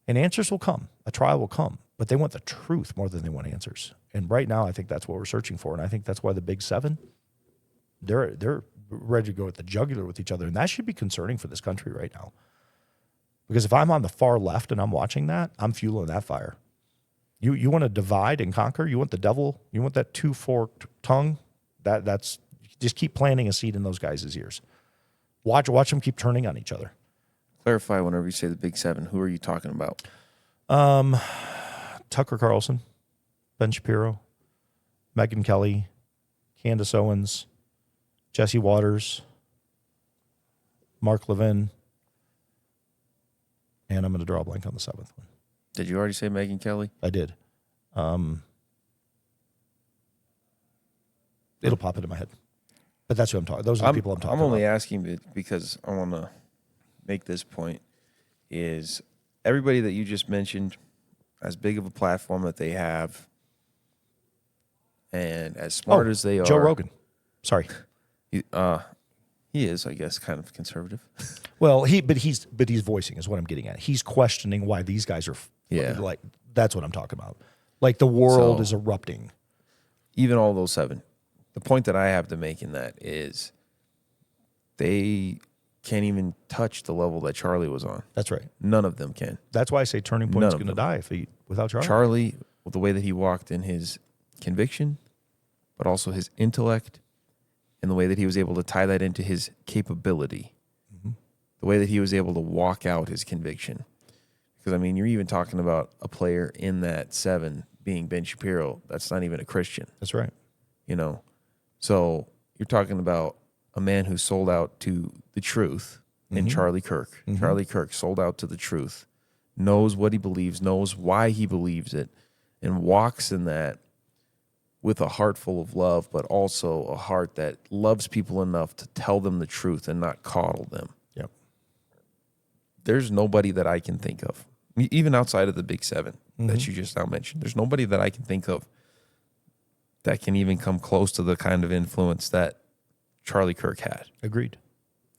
And answers will come. A trial will come. But they want the truth more than they want answers. And right now, I think that's what we're searching for. And I think that's why the Big Seven, they're ready to go at the jugular with each other. And that should be concerning for this country right now. Because if I'm on the far left and I'm watching that, I'm fueling that fire. You want to divide and conquer? You want the devil? You want that two-forked tongue? That's just keep planting a seed in those guys' ears. Watch them keep turning on each other. Clarify whenever you say the Big Seven. Who are you talking about? Tucker Carlson, Ben Shapiro, Megyn Kelly, Candace Owens, Jesse Waters, Mark Levin, and I'm going to draw a blank on the seventh one. Did you already say Megyn Kelly? I did. It'll pop into my head. But that's who I'm talking. Those are the people I'm talking about. I'm only asking because I want to make this point is everybody that you just mentioned, as big of a platform that they have, and as smart as they are. Joe Rogan. Sorry. He is, I guess, kind of conservative. Well, he's voicing is what I'm getting at. He's questioning why these guys are like that's what I'm talking about. Like the world is erupting. Even all those seven. The point that I have to make in that is they can't even touch the level that Charlie was on. That's right. None of them can. That's why I say Turning Point's going to die without Charlie. Charlie, with the way that he walked in his conviction, but also his intellect, and the way that he was able to tie that into his capability, the way that he was able to walk out his conviction. Because, I mean, you're even talking about a player in that 7 being Ben Shapiro. That's not even a Christian, That's right. you know? So you're talking about a man who sold out to the truth in Charlie Kirk. Charlie Kirk sold out to the truth, knows what he believes, knows why he believes it, and walks in that with a heart full of love, but also a heart that loves people enough to tell them the truth and not coddle them. Yep. There's nobody that I can think of, even outside of the big 7 that you just now mentioned. There's nobody that I can think of that can even come close to the kind of influence that Charlie Kirk had. Agreed.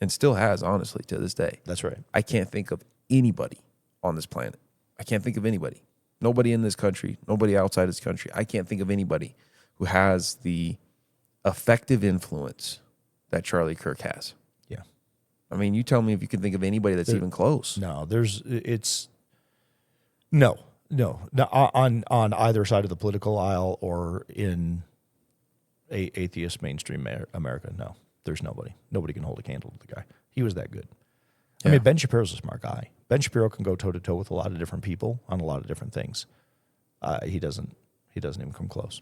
And still has, honestly, to this day. That's right. I can't think of anybody on this planet. I can't think of anybody. Nobody in this country, nobody outside this country. I can't think of anybody who has the effective influence that Charlie Kirk has. Yeah. I mean, you tell me if you can think of anybody that's even close. No, no, on either side of the political aisle or in a atheist mainstream America. No, there's nobody. Nobody can hold a candle to the guy. He was that good. I mean, Ben Shapiro's a smart guy. Ben Shapiro can go toe to toe with a lot of different people on a lot of different things. He doesn't even come close.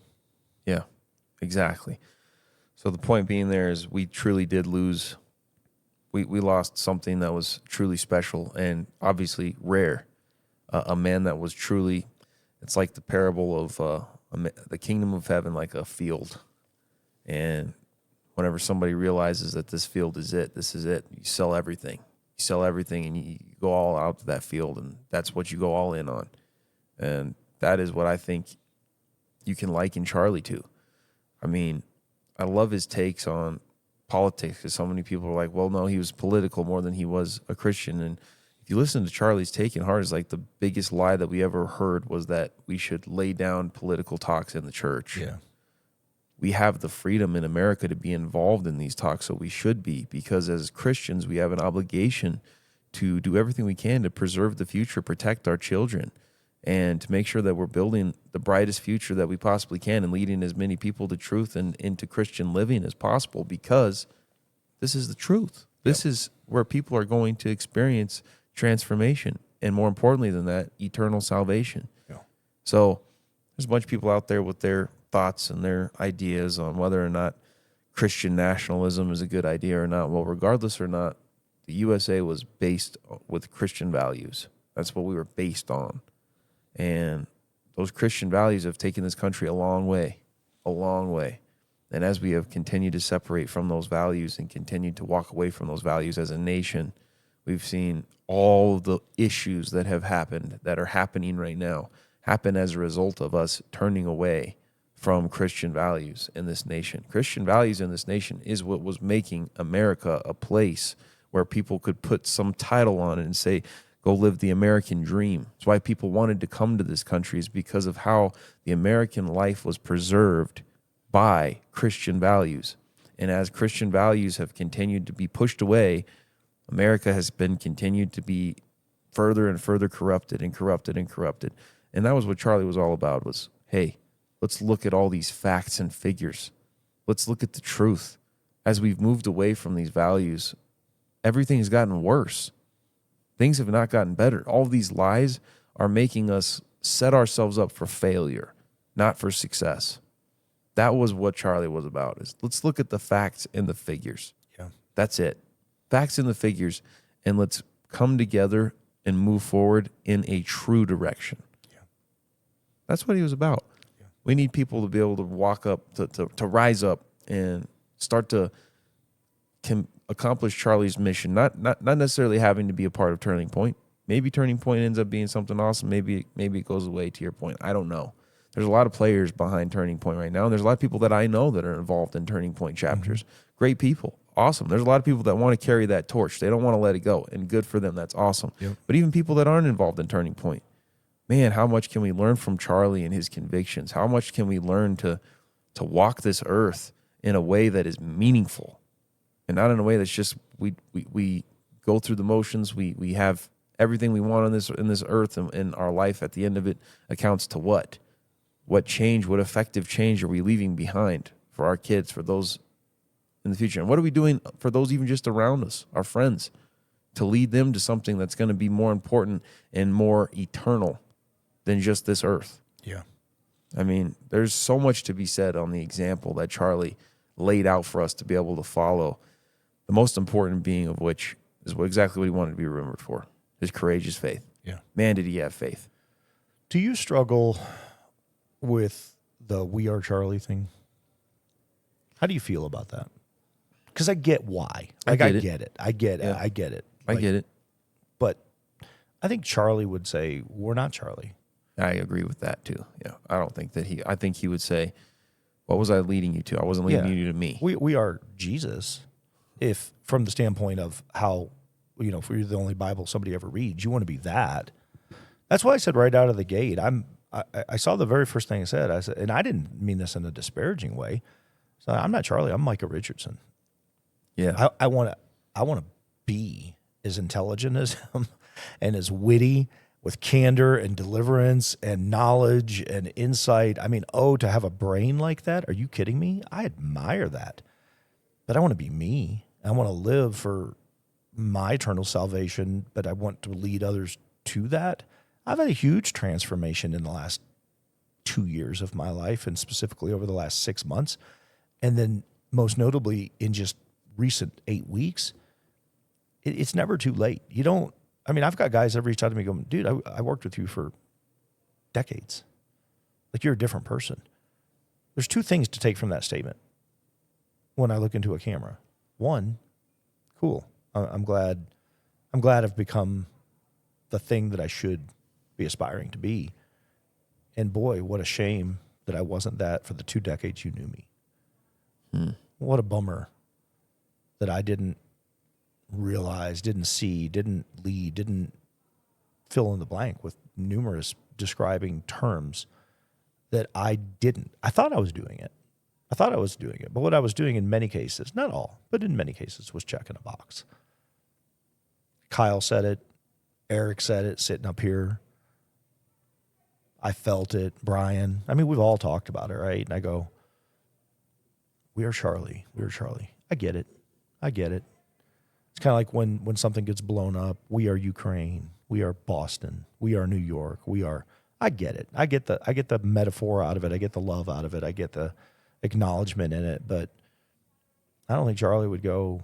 Yeah, exactly. So the point being there is we truly did lose. We lost something that was truly special and obviously rare. A man that was truly, it's like the parable of the kingdom of heaven, like a field. And whenever somebody realizes that this field is it, this is it, you sell everything. You sell everything and you go all out to that field, and that's what you go all in on. And that is what I think you can liken Charlie to. I mean, I love his takes on politics, because so many people are like, well, no, he was political more than he was a Christian. And if you listen to Charlie's take in heart, it's like the biggest lie that we ever heard was that we should lay down political talks in the church. Yeah. We have the freedom in America to be involved in these talks, so we should be, because as Christians, we have an obligation to do everything we can to preserve the future, protect our children, and to make sure that we're building the brightest future that we possibly can and leading as many people to truth and into Christian living as possible, because this is the truth. This is where people are going to experience transformation, and more importantly than that, eternal salvation. Yeah. So there's a bunch of people out there with their thoughts and their ideas on whether or not Christian nationalism is a good idea or not. Well, regardless or not, the USA was based with Christian values. That's what we were based on. And those Christian values have taken this country a long way, a long way. And as we have continued to separate from those values and continued to walk away from those values as a nation, we've seen all the issues that have happened, that are happening right now, happen as a result of us turning away from Christian values in this nation. Christian values in this nation is what was making America a place where people could put some title on it and say, go live the American dream. It's why people wanted to come to this country, is because of how the American life was preserved by Christian values. And as Christian values have continued to be pushed away, America has been continued to be further and further corrupted and corrupted and corrupted. And that was what Charlie was all about, was, hey, let's look at all these facts and figures. Let's look at the truth. As we've moved away from these values, everything has gotten worse. Things have not gotten better. All of these lies are making us set ourselves up for failure, not for success. That was what Charlie was about, is let's look at the facts and the figures. Yeah. That's it. Facts and the figures, and let's come together and move forward in a true direction. Yeah. That's what he was about. Yeah. We need people to be able to walk up, to rise up and start to accomplish Charlie's mission, not necessarily having to be a part of Turning Point. Maybe Turning Point ends up being something awesome. Maybe it goes away, to your point. I don't know. There's a lot of players behind Turning Point right now, and there's a lot of people that I know that are involved in Turning Point chapters. Great people. Awesome. There's a lot of people that want to carry that torch. They don't want to let it go, and good for them. That's awesome. Yep. But even people that aren't involved in Turning Point, man, how much can we learn from Charlie and his convictions? How much can we learn to walk this earth in a way that is meaningful, and not in a way that's just we go through the motions. We have everything we want in this earth, and in our life at the end of it accounts to what? What change, what effective change are we leaving behind for our kids, for those in the future? And what are we doing for those even just around us, our friends, to lead them to something that's going to be more important and more eternal than just this earth. Yeah. I mean, there's so much to be said on the example that Charlie laid out for us to be able to follow, the most important being of which is exactly what he wanted to be remembered for, his courageous faith. Yeah. Man, did he have faith. Do you struggle with the "We Are Charlie" thing? How do you feel about that? Because I get why. Like, I get it. I get it. I get it. I get it. But I think Charlie would say, we're not Charlie. I agree with that too. Yeah. I don't think that I think he would say, what was I leading you to? I wasn't leading you to me. We are Jesus. If from the standpoint of how, if we're the only Bible somebody ever reads, you want to be that. That's why I said right out of the gate, I saw the very first thing I said, and I didn't mean this in a disparaging way. So I'm not Charlie. I'm Micah Richardson. Yeah. I want to be as intelligent as him and as witty, with candor and deliverance and knowledge and insight. I mean, to have a brain like that? Are you kidding me? I admire that. But I want to be me. I want to live for my eternal salvation, but I want to lead others to that. I've had a huge transformation in the last 2 years of my life, and specifically over the last 6 months. And then most notably in just recent 8 weeks, it's never too late. I've got guys that have reached out to me going, dude, I worked with you for decades. Like, you're a different person. There's two things to take from that statement when I look into a camera. One, cool. I'm glad I've become the thing that I should be aspiring to be. And boy, what a shame that I wasn't that for the 2 decades you knew me. What a bummer that I didn't realize, didn't see, didn't lead, didn't fill in the blank with numerous describing terms that I didn't. I thought I was doing it. But what I was doing in many cases, not all, but in many cases, was checking a box. Kyle said it. Eric said it sitting up here. I felt it. Brian. I mean, we've all talked about it, right? And I go, we are Charlie. We are Charlie. I get it. It's kind of like when something gets blown up. We are Ukraine. We are Boston. We are New York. I get it. I get the metaphor out of it. I get the love out of it. I get the acknowledgement in it. But I don't think Charlie would go,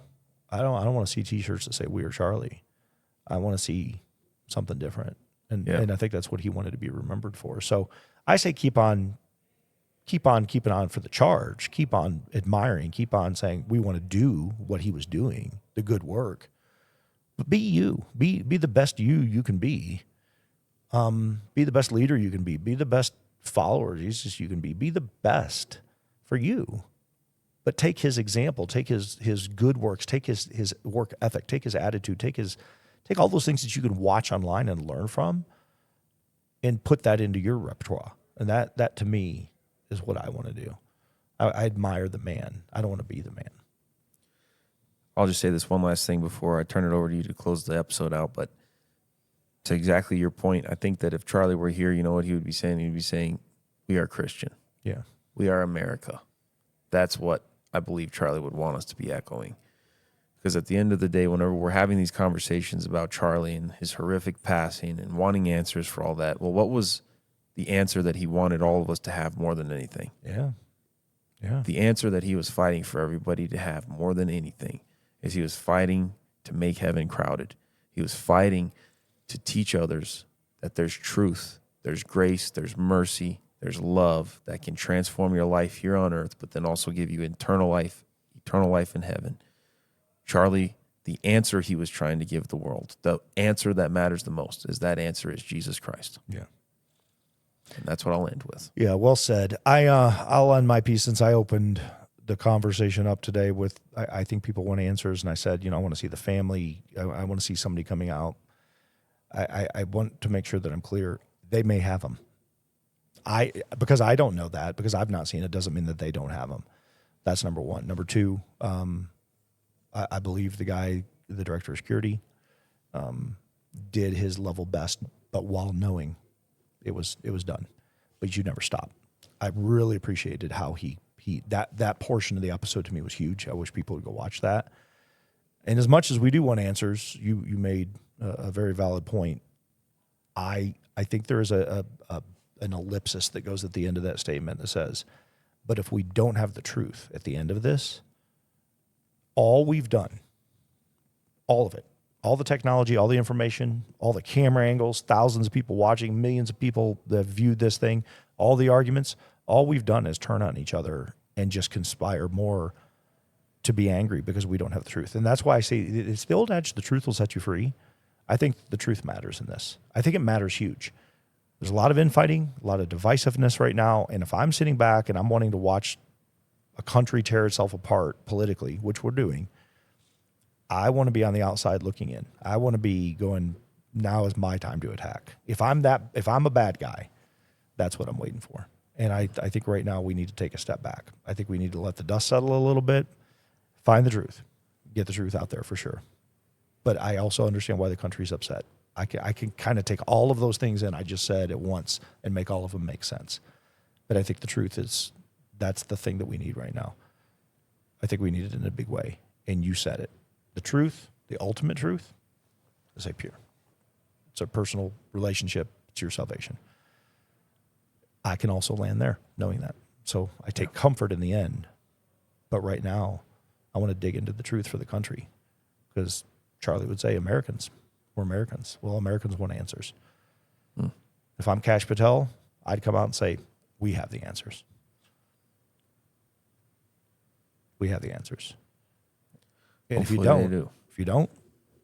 I don't want to see T-shirts that say "We are Charlie." I want to see something different. And I think that's what he wanted to be remembered for. So I say keep on keeping on for the charge. Keep on admiring. Keep on saying we want to do what he was doing, the good work. But be you. Be the best you can be. Be the best leader you can be. Be the best follower Jesus you can be. Be the best for you. But take his example. Take his good works. Take his work ethic. Take his attitude. Take all those things that you can watch online and learn from, and put that into your repertoire. And that to me is what I want to do. I admire the man. I don't want to be the man. I'll just say this one last thing before I turn it over to you to close the episode out. But to exactly your point, I think that if Charlie were here, you know what he would be saying? He'd be saying, we are Christian. Yeah. We are America. That's what I believe Charlie would want us to be echoing. Because at the end of the day, whenever we're having these conversations about Charlie and his horrific passing and wanting answers for all that, well, what was the answer that he wanted all of us to have more than anything? Yeah. The answer that he was fighting for everybody to have more than anything is he was fighting to make heaven crowded. He was fighting to teach others that there's truth, there's grace, there's mercy, there's love that can transform your life here on earth, but then also give you eternal life in heaven. Charlie, the answer he was trying to give the world, the answer that matters the most, is Jesus Christ. Yeah. And that's what I'll end with. Yeah, well said. I'll end my piece since I opened the conversation up today with, I think people want answers, and I said, I want to see the family. I want to see somebody coming out. I want to make sure that I'm clear. They may have them. Because I don't know that, because I've not seen it, doesn't mean that they don't have them. That's number one. Number two, I believe the guy, the director of security, did his level best, but while knowing it was done. But you never stop. I really appreciated how he that portion of the episode to me was huge. I wish people would go watch that. And as much as we do want answers, you made a very valid point. I think there is an ellipsis that goes at the end of that statement that says, but if we don't have the truth at the end of this, all we've done, all of it, all the technology, all the information, all the camera angles, thousands of people watching, millions of people that have viewed this thing, all the arguments, all we've done is turn on each other and just conspire more to be angry because we don't have the truth. And that's why I say it's the old adage, the truth will set you free. I think the truth matters in this. I think it matters huge. There's a lot of infighting, a lot of divisiveness right now. And if I'm sitting back and I'm wanting to watch a country tear itself apart politically, which we're doing, I want to be on the outside looking in. I want to be going, now is my time to attack. If I'm a bad guy, that's what I'm waiting for. And I think right now we need to take a step back. I think we need to let the dust settle a little bit, find the truth, get the truth out there for sure. But I also understand why the country's upset. I can kind of take all of those things in I just said at once and make all of them make sense. But I think the truth is that's the thing that we need right now. I think we need it in a big way. And you said it. The truth, the ultimate truth, is a pure. It's a personal relationship. It's your salvation. I can also land there knowing that. So I take comfort in the end. But right now, I want to dig into the truth for the country. Because Charlie would say, Americans, we're Americans. Well, Americans want answers. If I'm Kash Patel, I'd come out and say, we have the answers. We have the answers. And Hopefully if you don't,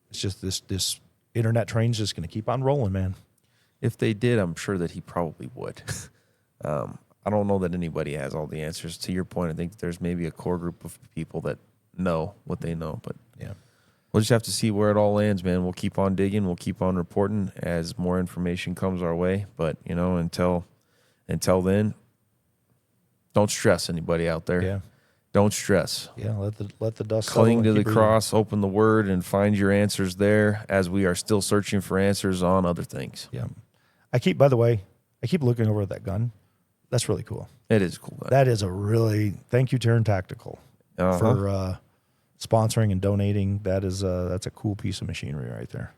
it's just this internet train's just going to keep on rolling, man. If they did, I'm sure that he probably would. I don't know that anybody has all the answers. To your point, I think there's maybe a core group of people that know what they know, but yeah, we'll just have to see where it all lands, man. We'll keep on digging. We'll keep on reporting as more information comes our way. But, until then, don't stress anybody out there. Yeah. Don't stress. Yeah, let the dust settle. Cling to the cross, open the word, and find your answers there as we are still searching for answers on other things. Yeah. By the way, I keep looking over at that gun. That's really cool. It is cool. That is thank you, Taran Tactical, for sponsoring and donating. That's a cool piece of machinery right there.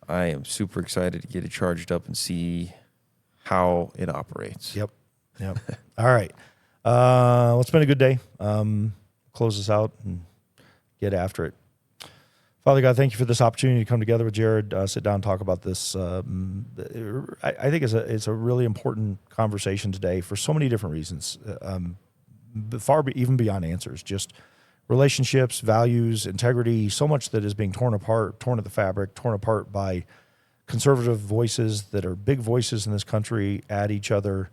I am super excited to get it charged up and see how it operates. Yep. All right. Well, it's been a good day. Close this out and get after it. Father God, thank you for this opportunity to come together with Jared, sit down and talk about this. I think it's a really important conversation today for so many different reasons, even beyond answers, just relationships, values, integrity, so much that is being torn apart, torn at the fabric, torn apart by conservative voices that are big voices in this country at each other.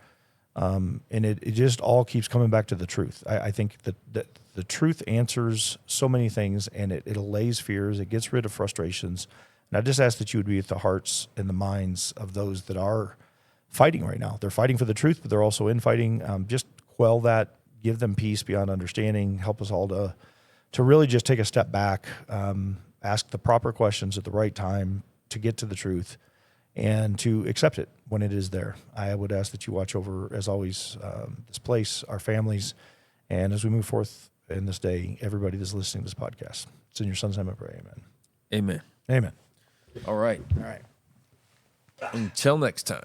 And it just all keeps coming back to the truth. I think that the truth answers so many things, and it allays fears. It gets rid of frustrations. And I just ask that you would be at the hearts and the minds of those that are fighting right now. They're fighting for the truth, but they're also infighting. Just quell that, give them peace beyond understanding, help us all to really just take a step back, ask the proper questions at the right time to get to the truth, and to accept it when it is there. I would ask that you watch over, as always, this place, our families, and as we move forth in this day, everybody that's listening to this podcast. It's in your son's name I pray, amen. Amen. Amen. All right. All right. Until next time.